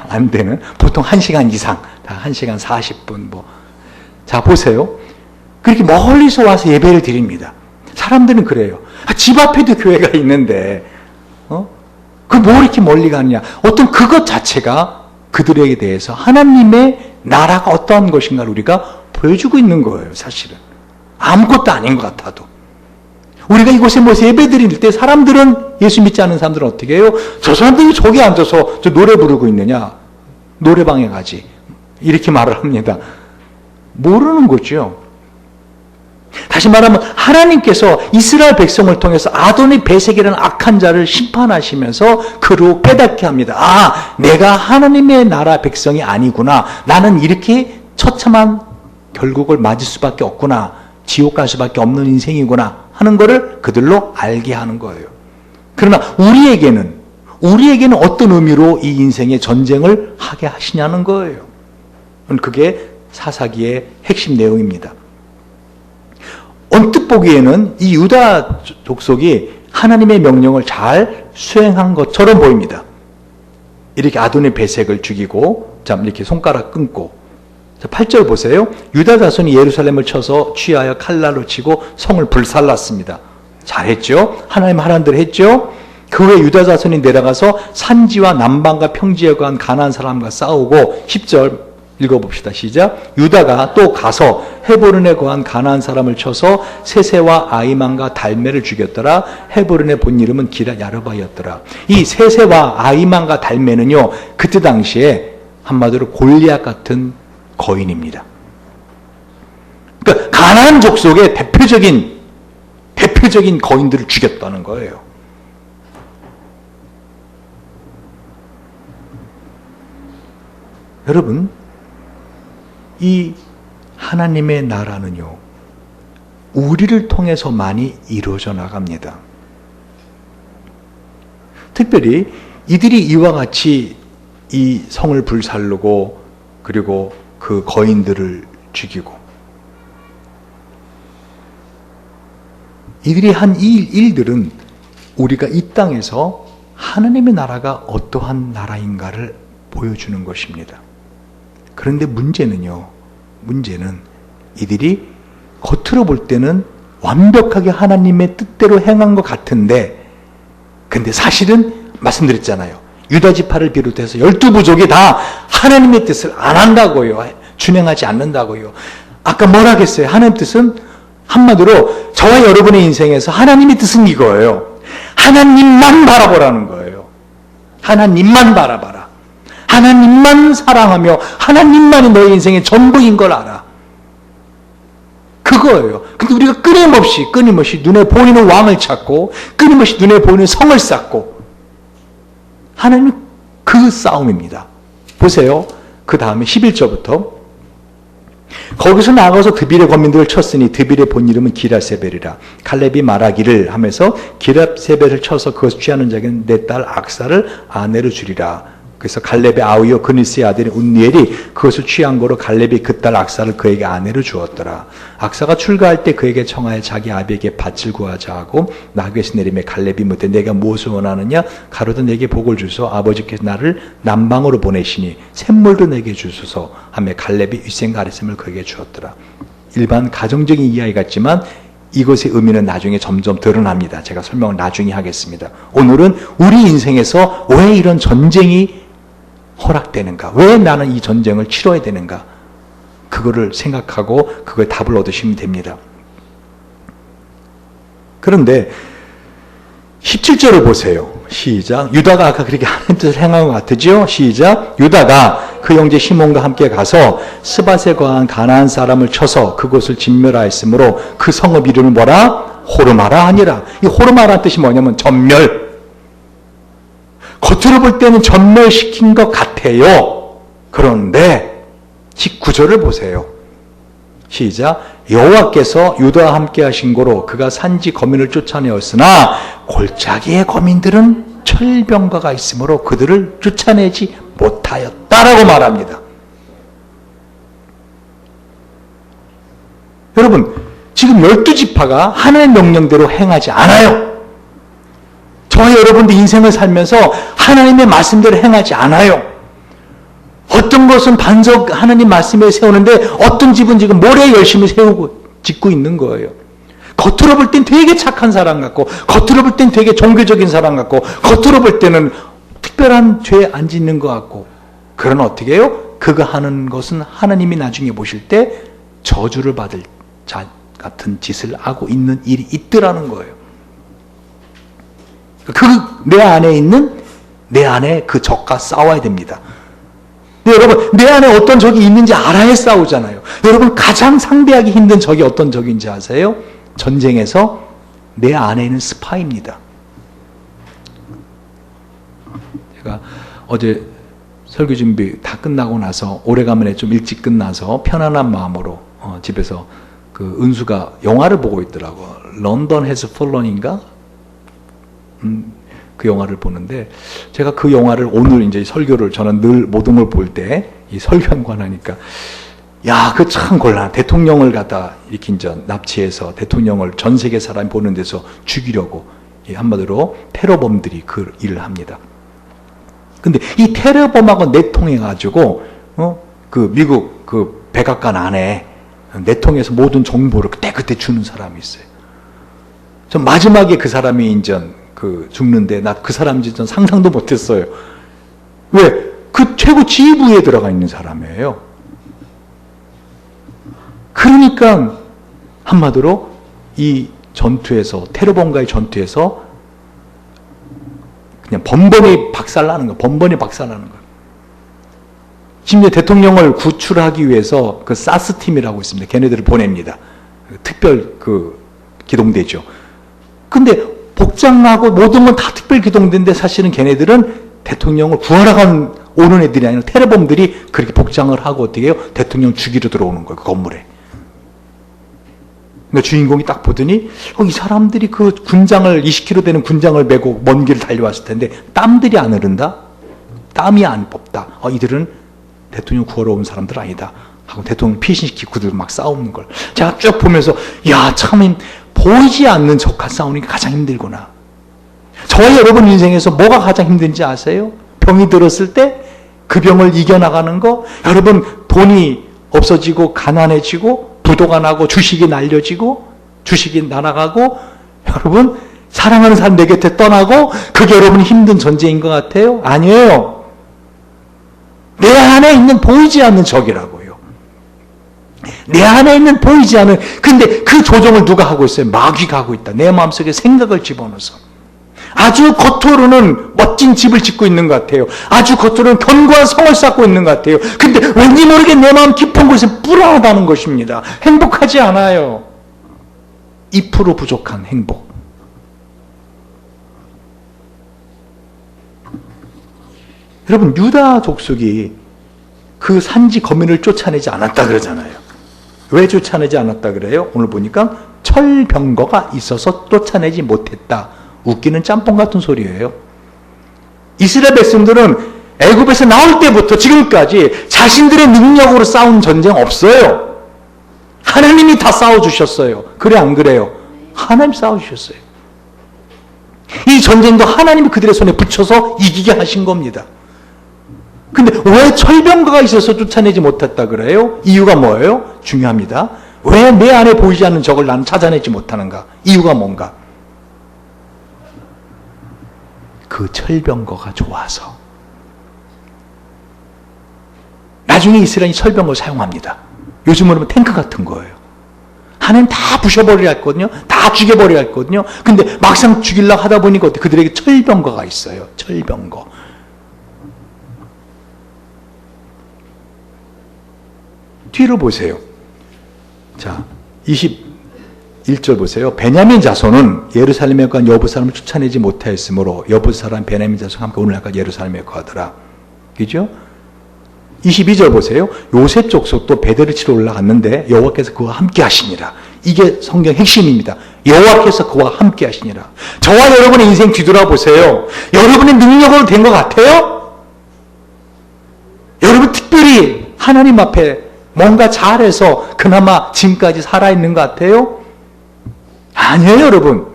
안 되는, 보통 1시간 이상, 다 1시간 40분 뭐. 자, 보세요. 그렇게 멀리서 와서 예배를 드립니다. 사람들은 그래요. 집 앞에도 교회가 있는데 그 뭐 이렇게 멀리 가느냐. 어떤 그것 자체가 그들에게 대해서 하나님의 나라가 어떠한 것인가를 우리가 보여주고 있는 거예요. 사실은 아무것도 아닌 것 같아도. 우리가 이곳에 모여서 예배 드릴 때 사람들은, 예수 믿지 않는 사람들은 어떻게 해요? 저 사람들이 저기 앉아서 저 노래 부르고 있느냐, 노래방에 가지, 이렇게 말을 합니다. 모르는 거죠. 다시 말하면 하나님께서 이스라엘 백성을 통해서 아도니베섹이라는 악한 자를 심판하시면서 그로 깨닫게 합니다. 아, 내가 하나님의 나라 백성이 아니구나. 나는 이렇게 처참한 결국을 맞을 수밖에 없구나. 지옥 갈 수밖에 없는 인생이구나 하는 것을 그들로 알게 하는 거예요. 그러나 우리에게는 어떤 의미로 이 인생의 전쟁을 하게 하시냐는 거예요. 그게 사사기의 핵심 내용입니다. 언뜻 보기에는 이 유다 족속이 하나님의 명령을 잘 수행한 것처럼 보입니다. 이렇게 아도니베섹을 죽이고, 이렇게 손가락 끊고. 8절 보세요. 유다 자손이 예루살렘을 쳐서 취하여 칼날로 치고 성을 불살랐습니다. 잘했죠? 하나님 하라는 대로 했죠? 그 후에 유다 자손이 내려가서 산지와 남방과 평지에 거한 가나안 사람과 싸우고, 10절 읽어봅시다. 시작. 유다가 또 가서 헤브론에 거한 가나안 사람을 쳐서 세세와 아이만과 달메를 죽였더라. 헤브론의 본 이름은 기럇 야르바였더라. 이 세세와 아이만과 달메는요, 그때 당시에 한마디로 골리앗 같은 거인입니다. 그러니까 가나안 족속의 대표적인 거인들을 죽였다는 거예요. 여러분, 이 하나님의 나라는요, 우리를 통해서만이 이루어져 나갑니다. 특별히 이들이 이와 같이 이 성을 불살르고 그리고 그 거인들을 죽이고 이들이 한 이 일들은 우리가 이 땅에서 하나님의 나라가 어떠한 나라인가를 보여주는 것입니다. 그런데 문제는 이들이 겉으로 볼 때는 완벽하게 하나님의 뜻대로 행한 것 같은데, 근데 사실은 말씀드렸잖아요. 유다 지파를 비롯해서 12부족이 다 하나님의 뜻을 안 한다고요. 준행하지 않는다고요. 아까 뭐라 했어요? 하나님의 뜻은 한마디로 저와 여러분의 인생에서 하나님의 뜻은 이거예요. 하나님만 바라보라는 거예요. 하나님만 바라봐라. 하나님만 사랑하며 하나님만이 너의 인생의 전부인 걸 알아. 그거예요. 근데 우리가 끊임없이 눈에 보이는 왕을 찾고 끊임없이 눈에 보이는 성을 쌓고, 하나님은 그 싸움입니다. 보세요. 그 다음에 11절부터 거기서 나가서 드빌의 거민들을 쳤으니 드빌의 본 이름은 기럇세벨이라. 칼렙이 말하기를 하면서 기럇세벨을 쳐서 그것을 취하는 자에게는 내 딸 악사를 아내로 주리라. 그래서 갈렙의 아우요 그니스의 아들인 운니엘이 그것을 취한 거로 갈렙이 그 딸 악사를 그에게 아내로 주었더라. 악사가 출가할 때 그에게 청하여 자기 아비에게 밭을 구하자 하고 나귀에서 내리매 갈렙이 묻되 내가 무엇을 원하느냐? 가로되 내게 복을 주소. 아버지께서 나를 남방으로 보내시니 샘물도 내게 주소서 하며 갈렙이 윗생 가리샘을 그에게 주었더라. 일반 가정적인 이야기 같지만 이것의 의미는 나중에 점점 드러납니다. 제가 설명을 나중에 하겠습니다. 오늘은 우리 인생에서 왜 이런 전쟁이 허락되는가? 왜 나는 이 전쟁을 치러야 되는가? 그거를 생각하고 그거에 답을 얻으시면 됩니다. 그런데 17절을 보세요. 시작. 유다가 아까 그렇게 하는 뜻을 행한 것 같으죠? 시작. 유다가 그 형제 시몬과 함께 가서 스밧에 거한 가나안 사람을 쳐서 그곳을 진멸하였으므로 그 성읍 이름을 뭐라? 호르마라 하니라. 이 호르마라는 뜻이 뭐냐면 전멸. 겉으로 볼 때는 전멸시킨 것 같아요. 그런데 19절을 보세요. 시작. 여호와께서 유다와 함께 하신 고로 그가 산지 거민을 쫓아내었으나 골짜기의 거민들은 철병거가 있으므로 그들을 쫓아내지 못하였다라고 말합니다. 여러분, 지금 12지파가 하나님의 명령대로 행하지 않아요. 저와 여러분도 인생을 살면서 하나님의 말씀대로 행하지 않아요. 어떤 것은 반석 하나님 말씀에 세우는데 어떤 집은 지금 모래 열심히 세우고 짓고 있는 거예요. 겉으로 볼 땐 되게 착한 사람 같고 겉으로 볼 땐 되게 종교적인 사람 같고 겉으로 볼 때는 특별한 죄 안 짓는 것 같고 그러나 어떻게 해요? 그가 하는 것은 하나님이 나중에 보실 때 저주를 받을 자 같은 짓을 하고 있는 일이 있더라는 거예요. 내 안에 그 적과 싸워야 됩니다. 네, 여러분, 내 안에 어떤 적이 있는지 알아야 싸우잖아요. 여러분, 가장 상대하기 힘든 적이 어떤 적인지 아세요? 전쟁에서 내 안에 있는 스파입니다. 제가 어제 설교 준비 다 끝나고 나서 오래간만에 좀 일찍 끝나서 편안한 마음으로 집에서 그 은수가 영화를 보고 있더라고. 런던 해즈 폴런인가? 그 영화를 보는데 제가 그 영화를 오늘 이제 설교를 저는 늘 모든 걸 볼 때 이 설교에 관하니까 야, 그 참 곤란. 대통령을 갖다 이렇게 이제 납치해서 대통령을 전 세계 사람이 보는 데서 죽이려고 한마디로 테러범들이 그 일을 합니다. 근데 이 테러범하고 내통해가지고 그 미국 그 백악관 안에 내통해서 모든 정보를 그때 주는 사람이 있어요. 전 마지막에 그 사람이 인전 죽는데 나 그 사람인지 전 상상도 못했어요. 왜? 그 최고 지휘부에 들어가 있는 사람이에요. 그러니까 한마디로 이 전투에서 테러범과의 전투에서 그냥 번번이 박살나는 거예요. 번번이 박살나는 거예요. 심지어 대통령을 구출하기 위해서 그 사스 팀이라고 있습니다. 걔네들을 보냅니다. 특별 기동대죠. 근데 복장하고 모든 건 다 특별 기동대인데 사실은 걔네들은 대통령을 구하러 오는 애들이 아니라 테러범들이 그렇게 복장을 하고 어떻게 해요? 대통령 죽이러 들어오는 거예요. 그 건물에. 그러니까 주인공이 딱 보더니 이 사람들이 그 군장을 20kg 되는 군장을 메고 먼 길을 달려왔을 텐데 땀들이 안 흐른다? 땀이 안 뽑다. 이들은 대통령 구하러 온 사람들 아니다. 하고 대통령 피신시키고 그들 막 싸우는 걸 제가 쭉 보면서 야, 참 보이지 않는 적과 싸우는 게 가장 힘들구나. 저와 여러분 인생에서 뭐가 가장 힘든지 아세요? 병이 들었을 때 그 병을 이겨나가는 거. 여러분, 돈이 없어지고 가난해지고 부도가 나고 주식이 날려지고 주식이 날아가고 여러분 사랑하는 사람 내 곁에 떠나고 그게 여러분 힘든 전쟁인 것 같아요? 아니에요. 내 안에 있는 보이지 않는 적이라고요. 내 안에 있는 보이지 않는, 근데 그 조종을 누가 하고 있어요? 마귀가 하고 있다. 내 마음속에 생각을 집어넣어서. 아주 겉으로는 멋진 집을 짓고 있는 것 같아요. 아주 겉으로는 견고한 성을 쌓고 있는 것 같아요. 근데 왠지 모르게 내 마음 깊은 곳에 불안하다는 것입니다. 행복하지 않아요. 2% 부족한 행복. 여러분, 유다 족속이 그 산지 거민을 쫓아내지 않았다 그러잖아요. 왜 쫓아내지 않았다 그래요? 오늘 보니까 철병거가 있어서 쫓아내지 못했다. 웃기는 짬뽕 같은 소리예요. 이스라엘 백성들은 애굽에서 나올 때부터 지금까지 자신들의 능력으로 싸운 전쟁 없어요. 하나님이 다 싸워주셨어요. 그래 안 그래요? 하나님 싸워주셨어요. 이 전쟁도 하나님이 그들의 손에 붙여서 이기게 하신 겁니다. 근데 왜 철병거가 있어서 쫓아내지 못했다 그래요? 이유가 뭐예요? 중요합니다. 왜 내 안에 보이지 않는 적을 나는 찾아내지 못하는가? 이유가 뭔가? 그 철병거가 좋아서. 나중에 이스라엘이 철병거를 사용합니다. 요즘으로 보면 탱크 같은 거예요. 하나님 다 부셔버리려 했거든요. 다 죽여버리려 했거든요. 근데 막상 죽이려고 하다 보니까 그들에게 철병거가 있어요. 철병거. 뒤로 보세요. 자, 21절 보세요. 베냐민 자손은 예루살렘에 간 여부 사람을 쫓아내지 못하였으므로 여부 사람 베냐민 자손과 함께 오늘날까지 예루살렘에 거하더라. 그죠? 22절 보세요. 요셉 족속도 베델을 치러 올라갔는데 여호와께서 그와 함께 하시니라. 이게 성경 핵심입니다. 여호와께서 그와 함께 하시니라. 저와 여러분의 인생 뒤돌아보세요. 여러분의 능력으로 된 것 같아요? 여러분 특별히 하나님 앞에 뭔가 잘해서 그나마 지금까지 살아있는 것 같아요? 아니에요, 여러분.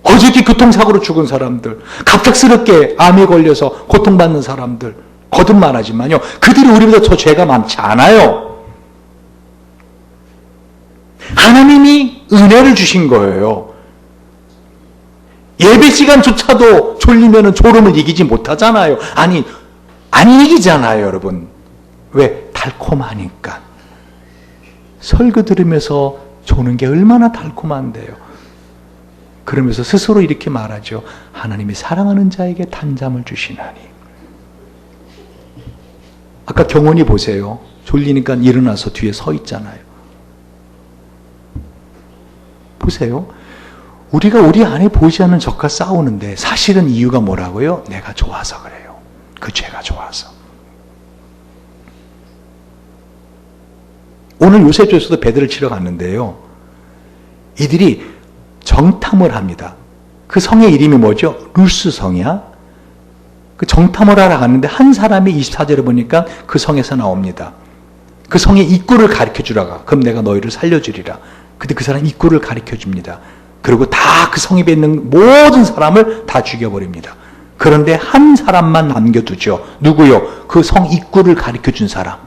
어저께 교통사고로 죽은 사람들, 갑작스럽게 암에 걸려서 고통받는 사람들, 거듭말하지만요, 그들이 우리보다 더 죄가 많지 않아요. 하나님이 은혜를 주신 거예요. 예배 시간조차도 졸리면 졸음을 이기지 못하잖아요. 아니, 안 이기잖아요, 여러분. 왜? 달콤하니까. 설교 들으면서 조는 게 얼마나 달콤한데요. 그러면서 스스로 이렇게 말하죠. 하나님이 사랑하는 자에게 단잠을 주시나니. 아까 경원이 보세요. 졸리니까 일어나서 뒤에 서 있잖아요. 보세요. 우리가 우리 안에 보이지 않는 적과 싸우는데 사실은 이유가 뭐라고요? 내가 좋아서 그래요. 그 죄가 좋아서. 오늘 요셉조에서도 베델을 치러 갔는데요. 이들이 정탐을 합니다. 그 성의 이름이 뭐죠? 루스 성이야. 그 정탐을 하러 갔는데 한 사람이 24절에 보니까 그 성에서 나옵니다. 그 성의 입구를 가르쳐 주라가. 그럼 내가 너희를 살려주리라. 근데 그 사람이 입구를 가르쳐 줍니다. 그리고 다 그 성에 있는 모든 사람을 다 죽여버립니다. 그런데 한 사람만 남겨두죠. 누구요? 그 성 입구를 가르쳐 준 사람.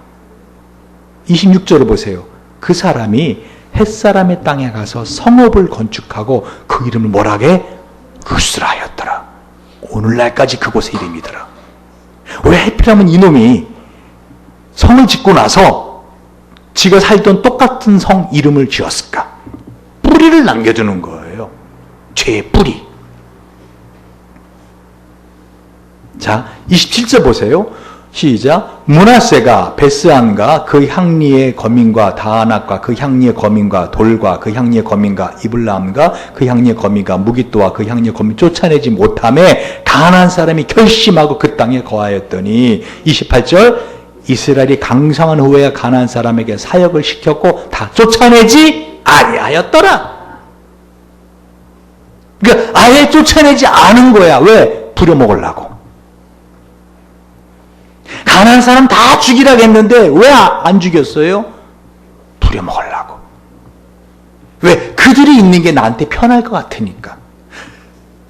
26절을 보세요. 그 사람이 햇사람의 땅에 가서 성읍을 건축하고 그 이름을 뭐라게? 루스라였더라. 오늘날까지 그곳의 이름이더라. 왜 하필이면 이놈이 성을 짓고 나서 지가 살던 똑같은 성 이름을 지었을까? 뿌리를 남겨두는 거예요. 죄의 뿌리. 자, 27절 보세요. 시작. 므낫세가 베스안과 그 향리의 거민과 다아낙과 그 향리의 거민과 돌과 그 향리의 거민과 이블람과 그 향리의 거민과 무기또와 그 향리의 거민 쫓아내지 못함에 가나안 사람이 결심하고 그 땅에 거하였더니 28절 이스라엘이 강성한 후에 가나안 사람에게 사역을 시켰고 다 쫓아내지 아니하였더라. 그러니까 아예 쫓아내지 않은 거야. 왜? 부려먹으려고. 가난한 사람 다 죽이라고 했는데 왜 안 죽였어요? 부려먹으려고. 왜? 그들이 있는 게 나한테 편할 것 같으니까.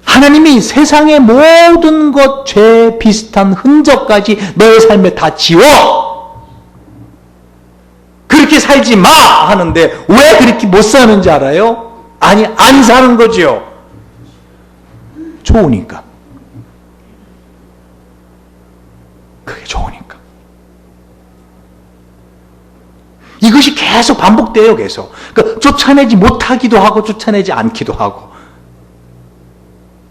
하나님이 세상의 모든 것, 죄 비슷한 흔적까지 너의 삶에 다 지워. 그렇게 살지 마! 하는데 왜 그렇게 못 사는지 알아요? 아니, 안 사는 거죠. 좋으니까. 그게 좋으니까. 이것이 계속 반복돼요, 계속. 그러니까 쫓아내지 못하기도 하고 쫓아내지 않기도 하고.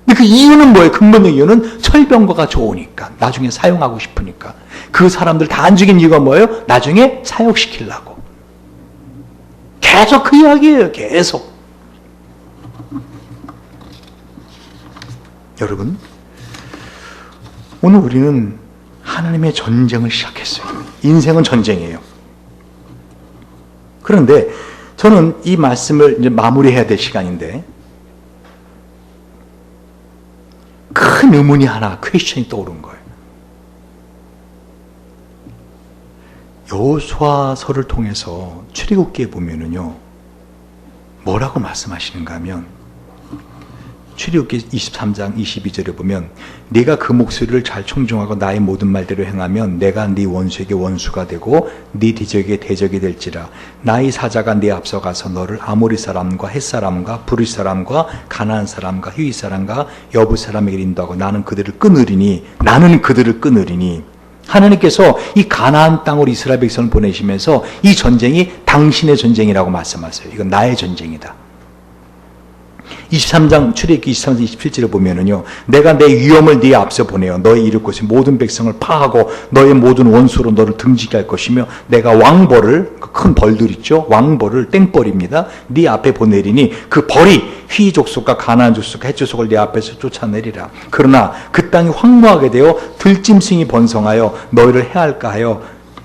근데 그 이유는 뭐예요? 근본의 이유는 철병거가 좋으니까. 나중에 사용하고 싶으니까. 그 사람들 다 안 죽인 이유가 뭐예요? 나중에 사역시키려고. 계속 그 이야기예요, 계속. 여러분, 오늘 우리는 하나님의 전쟁을 시작했어요. 인생은 전쟁이에요. 그런데 저는 이 말씀을 이제 마무리해야 될 시간인데 큰 의문이 하나, 퀘스천이 떠오른 거예요. 여호수아서를 통해서 출애굽기에 보면은요, 뭐라고 말씀하시는가 하면 출애굽기 23장 22절에 보면 네가 그 목소리를 잘 청종하고 나의 모든 말대로 행하면 내가 네 원수에게 원수가 되고 네 대적에게 대적이 될지라. 나의 사자가 네 앞서가서 너를 아모리 사람과 헷 사람과 부르 사람과 가나안 사람과 히위 사람과 여부 사람에게 인도하고 나는 그들을 끊으리니 하나님께서 이 가나안 땅으로 이스라엘 백성을 보내시면서 이 전쟁이 당신의 전쟁이라고 말씀하세요. 이건 나의 전쟁이다. 23장 출애굽기 23장 27절에 보면은요, 내가 내 위엄을 네 앞서 보내어 너의 이룰 것이 모든 백성을 파하고 너의 모든 원수로 너를 등지게 할 것이며 내가 왕벌을, 큰 벌들 있죠, 왕벌을, 땡벌입니다, 네 앞에 보내리니 그 벌이 휘 족속과 가나안 족속과 헷 족속을 네 앞에서 쫓아내리라. 그러나 그 땅이 황무하게 되어 들짐승이 번성하여 너희를 해할까 하여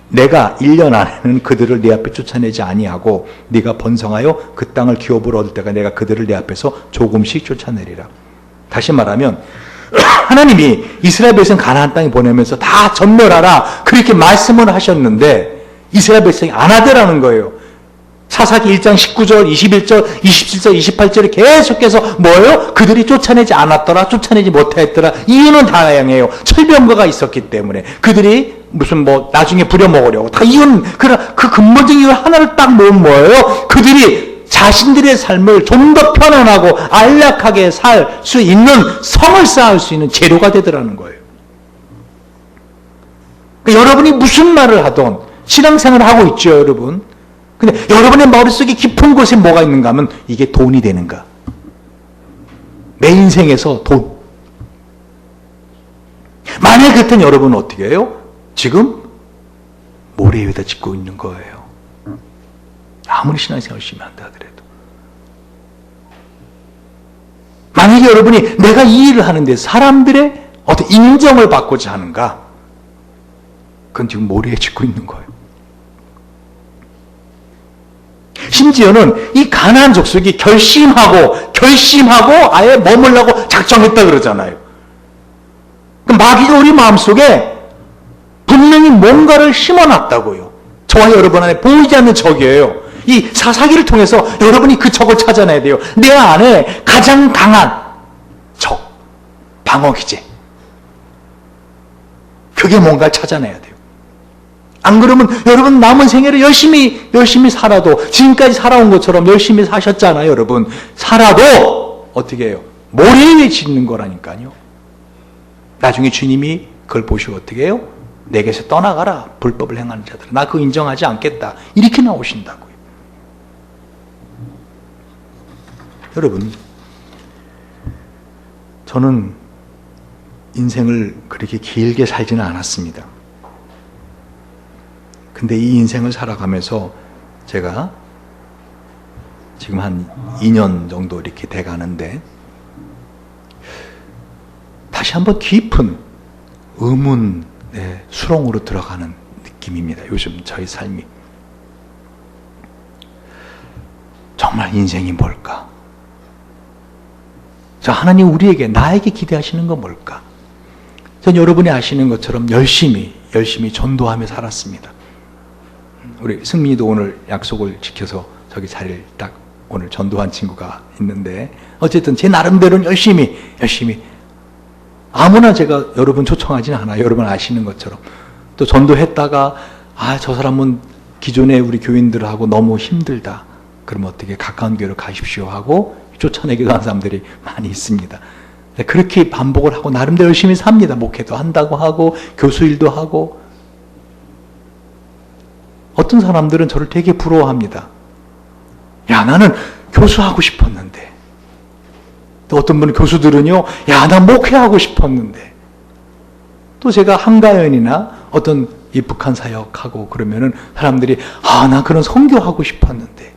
내가 1년 안에는 그들을 네 앞에 쫓아내지 아니하고 네가 번성하여 그 땅을 기업으로 얻을 때가 내가 그들을 네 앞에서 조금씩 쫓아내리라. 다시 말하면 하나님이 이스라엘 백성 가나안 땅에 보내면서 다 전멸하라 그렇게 말씀을 하셨는데 이스라엘 백성이 안 하더라는 거예요. 사사기 1장 19절, 21절, 27절, 28절에 계속해서 뭐예요? 그들이 쫓아내지 않았더라, 쫓아내지 못했더라. 이유는 다양해요. 철병거가 있었기 때문에. 그들이 무슨 나중에 부려먹으려고. 다 이유는, 그 근본적인 이유 하나를 딱 모으면 뭐예요? 그들이 자신들의 삶을 좀 더 편안하고 안락하게 살 수 있는, 성을 쌓을 수 있는 재료가 되더라는 거예요. 그러니까 여러분이 무슨 말을 하든 신앙생활을 하고 있죠, 여러분. 근데 여러분의 머릿속에 깊은 곳에 뭐가 있는가 하면 이게 돈이 되는가? 내 인생에서 돈. 만약 그렇다면 여러분은 어떻게 해요? 지금 모래 위에다 짓고 있는 거예요. 아무리 신앙생활 열심히 한다 하더라도. 만약에 여러분이 내가 이 일을 하는데 사람들의 어떤 인정을 받고자 하는가? 그건 지금 모래에 짓고 있는 거예요. 심지어는 이 가나안 족속이 결심하고 아예 머물라고 작정했다 그러잖아요. 마귀가 우리 마음속에 분명히 뭔가를 심어놨다고요. 저와 여러분 안에 보이지 않는 적이에요. 이 사사기를 통해서 여러분이 그 적을 찾아내야 돼요. 내 안에 가장 강한 적, 방어기제. 그게 뭔가를 찾아내야 돼요. 안 그러면 여러분 남은 생애를 열심히 살아도, 지금까지 살아온 것처럼 열심히 사셨잖아요, 여러분. 살아도 어떻게 해요? 모래 위에 짓는 거라니까요. 나중에 주님이 그걸 보시고 어떻게 해요? 내게서 떠나가라, 불법을 행하는 자들. 나 그거 인정하지 않겠다. 이렇게 나오신다고요. 여러분, 저는 인생을 그렇게 길게 살지는 않았습니다. 근데 이 인생을 살아가면서 제가 지금 한 2년 정도 이렇게 돼 가는데 다시 한번 깊은 의문의 수렁으로 들어가는 느낌입니다. 요즘 저희 삶이. 정말 인생이 뭘까? 자, 하나님 우리에게, 나에게 기대하시는 건 뭘까? 전 여러분이 아시는 것처럼 열심히 전도하며 살았습니다. 우리 승민이도 오늘 약속을 지켜서 저기 자리를 딱 오늘 전도한 친구가 있는데, 어쨌든 제 나름대로는 열심히 아무나 제가 여러분 초청하지는 않아요. 여러분 아시는 것처럼. 또 전도했다가 저 사람은 기존의 우리 교인들하고 너무 힘들다. 그러면 어떻게 가까운 교회로 가십시오 하고 쫓아내기도 하는 사람들이 많이 있습니다. 그렇게 반복을 하고 나름대로 열심히 삽니다. 목회도 한다고 하고 교수 일도 하고. 어떤 사람들은 저를 되게 부러워합니다. 야, 나는 교수하고 싶었는데. 또 어떤 분은 교수들은요, 야, 나 목회하고 싶었는데. 또 제가 한가연이나 어떤 이 북한 사역하고 그러면은 사람들이 나 그런 선교하고 싶었는데.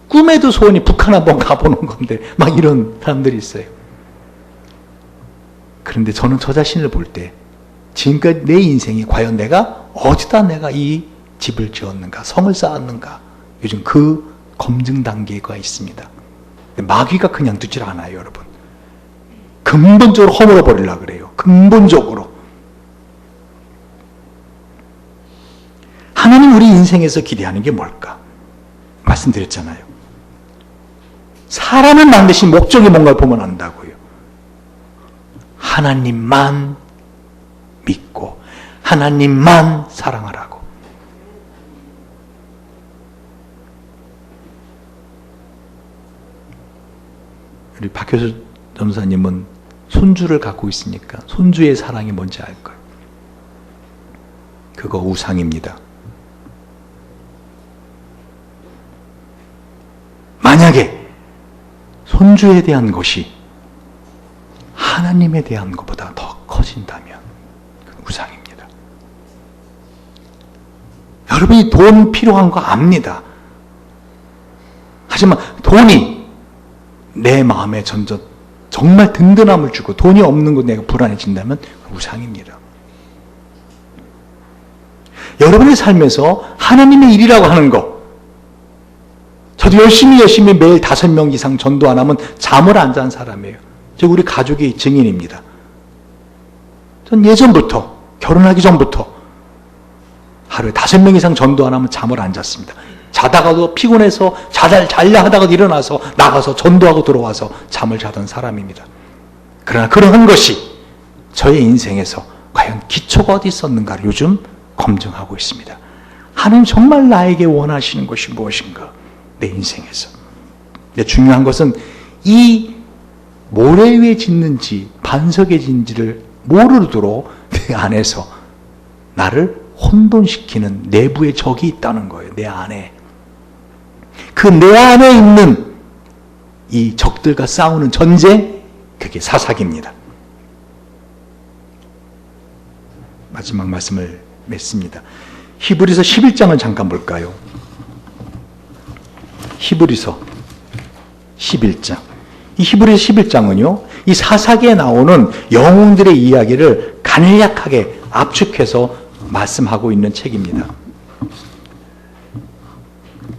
꿈에도 소원이 북한 한번 가보는 건데, 막 이런 사람들이 있어요. 그런데 저는 저 자신을 볼 때, 지금까지 내 인생이 과연 내가 어디다 내가 이 집을 지었는가, 성을 쌓았는가, 요즘 그 검증 단계가 있습니다. 마귀가 그냥 두질 않아요, 여러분. 근본적으로 허물어 버리려고 그래요. 근본적으로. 하나님 우리 인생에서 기대하는 게 뭘까? 말씀드렸잖아요. 사람을 만드신 목적이 뭔가를 보면 안다고요. 하나님만 믿고 하나님만 사랑하라고. 우리 박효수 전사님은 손주를 갖고 있으니까 손주의 사랑이 뭔지 알 거예요. 그거 우상입니다. 만약에 손주에 대한 것이 하나님에 대한 것보다 더 커진다면 그건 우상입니다. 여러분이 돈 필요한 거 압니다. 하지만 돈이 내 마음에 정말 든든함을 주고 돈이 없는 거 내가 불안해진다면 그건 우상입니다. 여러분의 삶에서 하나님의 일이라고 하는 거, 저도 열심히 매일 5명 이상 전도 안 하면 잠을 안 잔 사람이에요. 저 우리 가족의 증인입니다. 전 예전부터, 결혼하기 전부터 하루에 5명 이상 전도 안 하면 잠을 안 잤습니다. 자다가도 피곤해서 잘려 하다가도 일어나서 나가서 전도하고 들어와서 잠을 자던 사람입니다. 그러나 그러한 것이 저의 인생에서 과연 기초가 어디 있었는가를 요즘 검증하고 있습니다. 하나님 정말 나에게 원하시는 것이 무엇인가? 내 인생에서. 근데 중요한 것은 이 모래 위에 짓는지 반석에 짓는지를 모르도록 내 안에서 나를 혼돈시키는 내부의 적이 있다는 거예요. 내 안에. 그 내 안에 있는 이 적들과 싸우는 전쟁, 그게 사사기입니다. 마지막 말씀을 맺습니다. 히브리서 11장을 잠깐 볼까요? 히브리서 11장. 이 히브리서 11장은요, 이 사사기에 나오는 영웅들의 이야기를 간략하게 압축해서 말씀하고 있는 책입니다.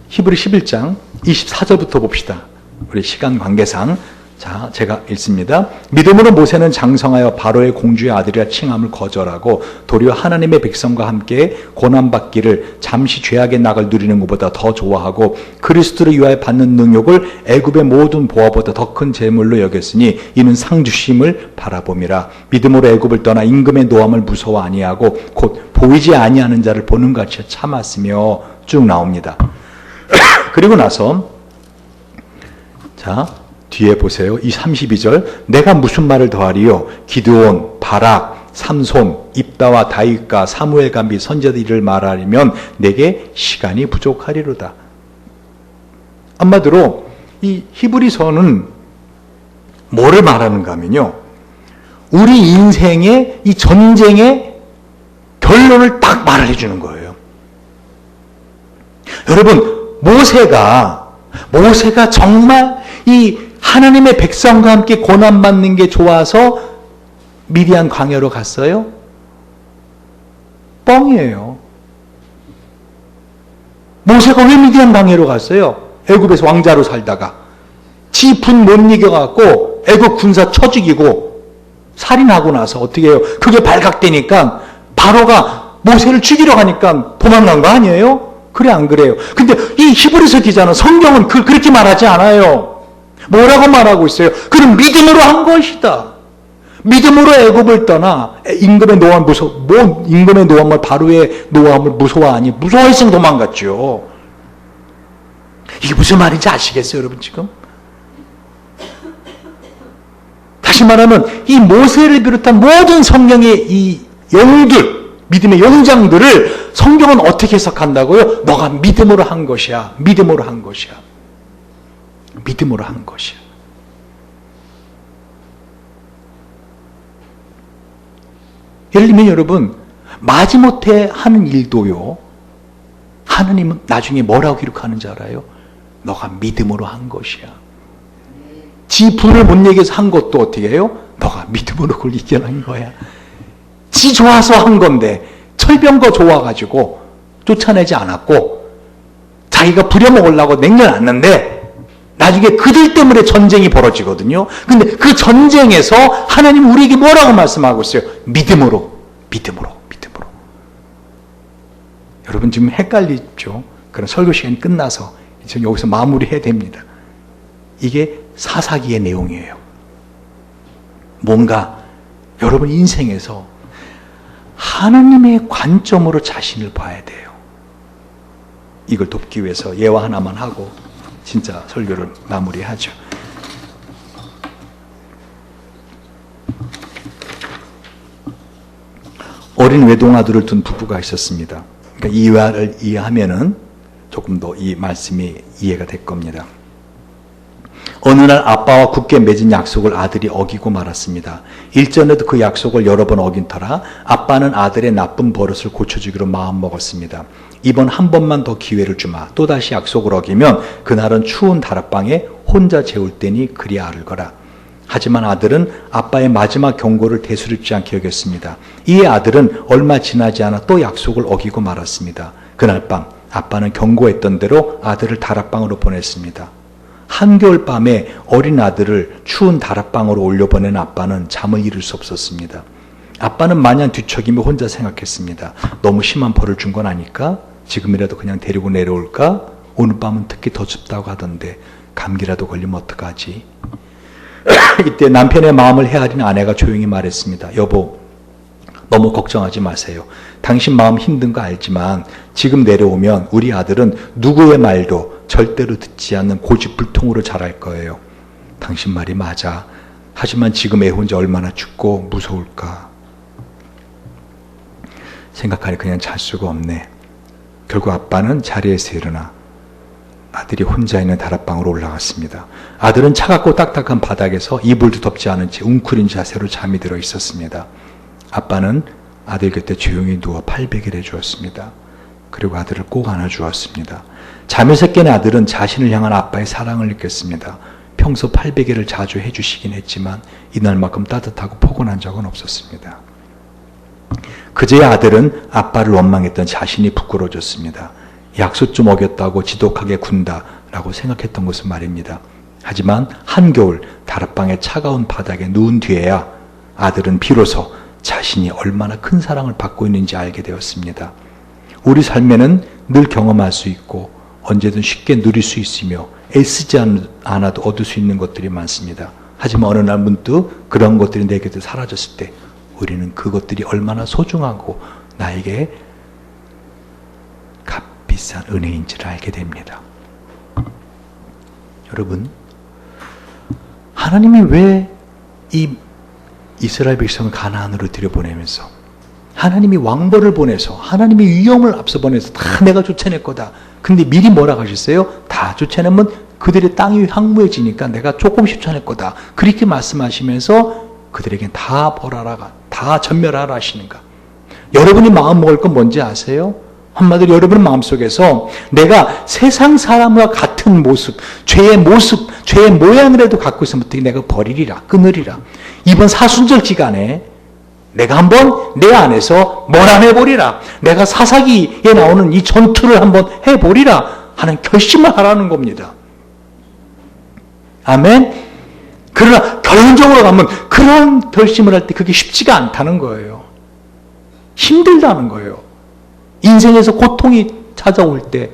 히브리 11장 24절부터 봅시다. 우리 시간 관계상. 자, 제가 읽습니다. 믿음으로 모세는 장성하여 바로의 공주의 아들이라 칭함을 거절하고 도리어 하나님의 백성과 함께 고난받기를 잠시 죄악의 낙을 누리는 것보다 더 좋아하고 그리스도를 위하여 받는 능욕을 애굽의 모든 보화보다 더 큰 재물로 여겼으니 이는 상 주심을 바라봄이라. 믿음으로 애굽을 떠나 임금의 노함을 무서워 아니하고 곧 보이지 아니하는 자를 보는 같이 참았으며 쭉 나옵니다. 그리고 나서 자, 뒤에 보세요. 이 32절. 내가 무슨 말을 더하리요? 기드온, 바락, 삼손, 입다와 다윗과 사무엘과 및 선지자들을 말하려면 내게 시간이 부족하리로다. 한마디로 이 히브리서는 뭐를 말하는가 하면요, 우리 인생의 이 전쟁의 결론을 딱 말해 주는 거예요. 여러분, 모세가 정말 이 하나님의 백성과 함께 고난받는 게 좋아서 미디안 광야로 갔어요? 뻥이에요. 모세가 왜 미디안 광야로 갔어요? 애굽에서 왕자로 살다가 지 분 못 이겨갖고 애굽 군사 쳐 죽이고 살인하고 나서 어떻게 해요? 그게 발각되니까 바로가 모세를 죽이러 가니까 도망간 거 아니에요? 그래 안 그래요? 근데 이 히브리서 기자는 성경은 그렇게 말하지 않아요. 뭐라고 말하고 있어요? 그는 믿음으로 한 것이다. 믿음으로 애굽을 떠나 임금의 노함을 바로의 노함을 무서워하니 무서워해서 도망갔죠. 이게 무슨 말인지 아시겠어요, 여러분 지금? 다시 말하면 이 모세를 비롯한 모든 성경의 이 영웅들, 믿음의 영장들을 성경은 어떻게 해석한다고요? 너가 믿음으로 한 것이야. 믿음으로 한 것이야. 믿음으로 한 것이야. 예를 들면 여러분, 마지못해 하는 일도요, 하나님은 나중에 뭐라고 기록하는지 알아요? 너가 믿음으로 한 것이야. 지 분을 못 얘기해서 한 것도 어떻게 해요? 너가 믿음으로 그걸 이겨낸 거야. 지 좋아서 한 건데 철병거 좋아가지고 쫓아내지 않았고 자기가 부려먹으려고 냉겨놨는데 나중에 그들 때문에 전쟁이 벌어지거든요. 근데 그 전쟁에서 하나님 우리에게 뭐라고 말씀하고 있어요? 믿음으로. 여러분 지금 헷갈리죠? 그런 설교 시간이 끝나서 이제 여기서 마무리해야 됩니다. 이게 사사기의 내용이에요. 뭔가 여러분 인생에서 하나님의 관점으로 자신을 봐야 돼요. 이걸 돕기 위해서 예화 하나만 하고 진짜 설교를 마무리하죠. 어린 외동아들을 둔 부부가 있었습니다. 그러니까 이 예화를 이해하면은 조금 더 이 말씀이 이해가 될 겁니다. 어느 날 아빠와 굳게 맺은 약속을 아들이 어기고 말았습니다. 일전에도 그 약속을 여러 번 어긴 터라 아빠는 아들의 나쁜 버릇을 고쳐주기로 마음먹었습니다. 이번 한 번만 더 기회를 주마. 또다시 약속을 어기면 그날은 추운 다락방에 혼자 재울 때니 그리 알을 거라. 하지만 아들은 아빠의 마지막 경고를 되스럽지 않게 여겼습니다. 이에 아들은 얼마 지나지 않아 또 약속을 어기고 말았습니다. 그날 밤 아빠는 경고했던 대로 아들을 다락방으로 보냈습니다. 한겨울 밤에 어린 아들을 추운 다락방으로 올려보낸 아빠는 잠을 이룰 수 없었습니다. 아빠는 마냥 뒤척이며 혼자 생각했습니다. 너무 심한 벌을 준 건 아닐까? 지금이라도 그냥 데리고 내려올까? 오늘 밤은 특히 더 춥다고 하던데 감기라도 걸리면 어떡하지? 이때 남편의 마음을 헤아린 아내가 조용히 말했습니다. 여보, 너무 걱정하지 마세요. 당신 마음 힘든 거 알지만 지금 내려오면 우리 아들은 누구의 말도 절대로 듣지 않는 고집불통으로 자랄 거예요. 당신 말이 맞아. 하지만 지금 애 혼자 얼마나 춥고 무서울까. 생각하니 그냥 잘 수가 없네. 결국 아빠는 자리에서 일어나 아들이 혼자 있는 다락방으로 올라갔습니다. 아들은 차갑고 딱딱한 바닥에서 이불도 덮지 않은 채 웅크린 자세로 잠이 들어 있었습니다. 아빠는 아들 곁에 조용히 누워 팔베개를 해주었습니다. 그리고 아들을 꼭 안아주었습니다. 잠에서 깬 아들은 자신을 향한 아빠의 사랑을 느꼈습니다. 평소 팔베개를 자주 해주시긴 했지만 이날만큼 따뜻하고 포근한 적은 없었습니다. 그제야 아들은 아빠를 원망했던 자신이 부끄러워졌습니다. 약속 좀 어겼다고 지독하게 군다라고 생각했던 것은 말입니다. 하지만 한겨울 다락방의 차가운 바닥에 누운 뒤에야 아들은 비로소 자신이 얼마나 큰 사랑을 받고 있는지 알게 되었습니다. 우리 삶에는 늘 경험할 수 있고 언제든 쉽게 누릴 수 있으며 애쓰지 않아도 얻을 수 있는 것들이 많습니다. 하지만 어느 날 문득 그런 것들이 내 곁에 사라졌을 때 우리는 그것들이 얼마나 소중하고 나에게 값비싼 은혜인지를 알게 됩니다. 여러분, 하나님이 왜 이 이스라엘 백성을 가나안으로 들여보내면서 하나님이 왕벌을 보내서 하나님이 위험을 앞서 보내서 다 내가 쫓아낼 거다. 근데 미리 뭐라 하셨어요? 다 쫓아내면 그들의 땅이 황무해지니까 내가 조금씩 쫓아낼 거다. 그렇게 말씀하시면서 그들에겐 다 벌하라, 다 전멸하라 하시는가. 여러분이 마음 먹을 건 뭔지 아세요? 한마디로 여러분 마음속에서 내가 세상 사람과 같은 모습, 죄의 모양이라도 갖고 있으면 어떻게 내가 버리리라, 끊으리라. 이번 사순절 기간에 내가 한번 내 안에서 몰아내버리라. 내가 사사기에 나오는 이 전투를 한번 해보리라 하는 결심을 하라는 겁니다. 아멘? 그러나 결론적으로 가면 그런 결심을 할 때 그게 쉽지가 않다는 거예요. 힘들다는 거예요. 인생에서 고통이 찾아올 때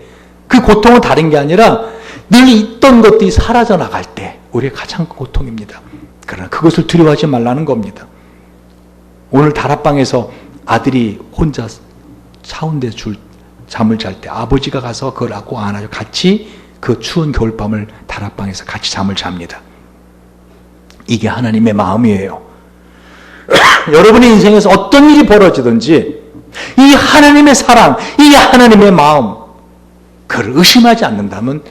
그 고통은 다른 게 아니라 늘 있던 것들이 사라져 나갈 때 우리의 가장 큰 고통입니다. 그러나 그것을 두려워하지 말라는 겁니다. 오늘 다락방에서 아들이 혼자 차운데 잠을 잘 때 아버지가 가서 그걸 안고 안아서 같이 그 추운 겨울밤을 다락방에서 같이 잠을 잡니다. 이게 하나님의 마음이에요. 여러분의 인생에서 어떤 일이 벌어지든지 이 하나님의 사랑, 이 하나님의 마음, 그걸 의심하지 않는다면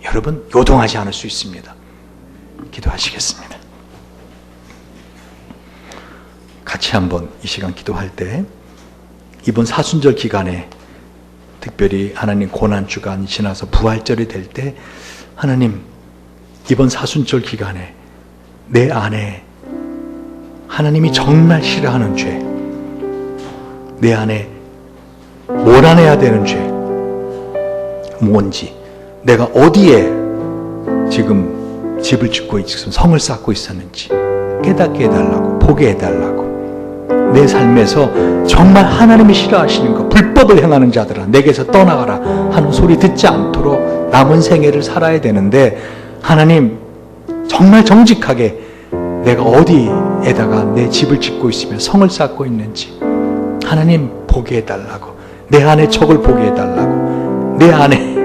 여러분 요동하지 않을 수 있습니다. 기도하시겠습니다. 같이 한번 이 시간 기도할 때 이번 사순절 기간에 특별히 하나님 고난주간이 지나서 부활절이 될 때 하나님 이번 사순절 기간에 내 안에 하나님이 정말 싫어하는 죄, 내 안에 몰아내야 되는 죄 뭔지, 내가 어디에 지금 집을 짓고 있어 성을 쌓고 있었는지 깨닫게 해달라고, 보게 해달라고. 내 삶에서 정말 하나님이 싫어하시는 것, 불법을 행하는 자들아 내게서 떠나가라 하는 소리 듣지 않도록 남은 생애를 살아야 되는데 하나님 정말 정직하게 내가 어디에다가 내 집을 짓고 있으며 성을 쌓고 있는지 하나님 보게 해달라고, 내 안에 적을 보게 해달라고, 내 안에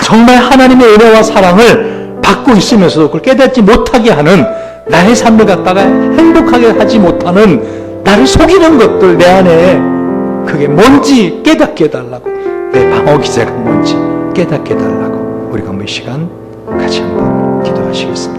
정말 하나님의 은혜와 사랑을 받고 있으면서도 그걸 깨닫지 못하게 하는 나의 삶을 갖다가 행복하게 하지 못하는 나를 속이는 것들 내 안에 그게 뭔지 깨닫게 해달라고, 내 방어 기제가 뭔지 깨닫게 해달라고 우리가 이 시간 같이 한번 기도하시겠습니다.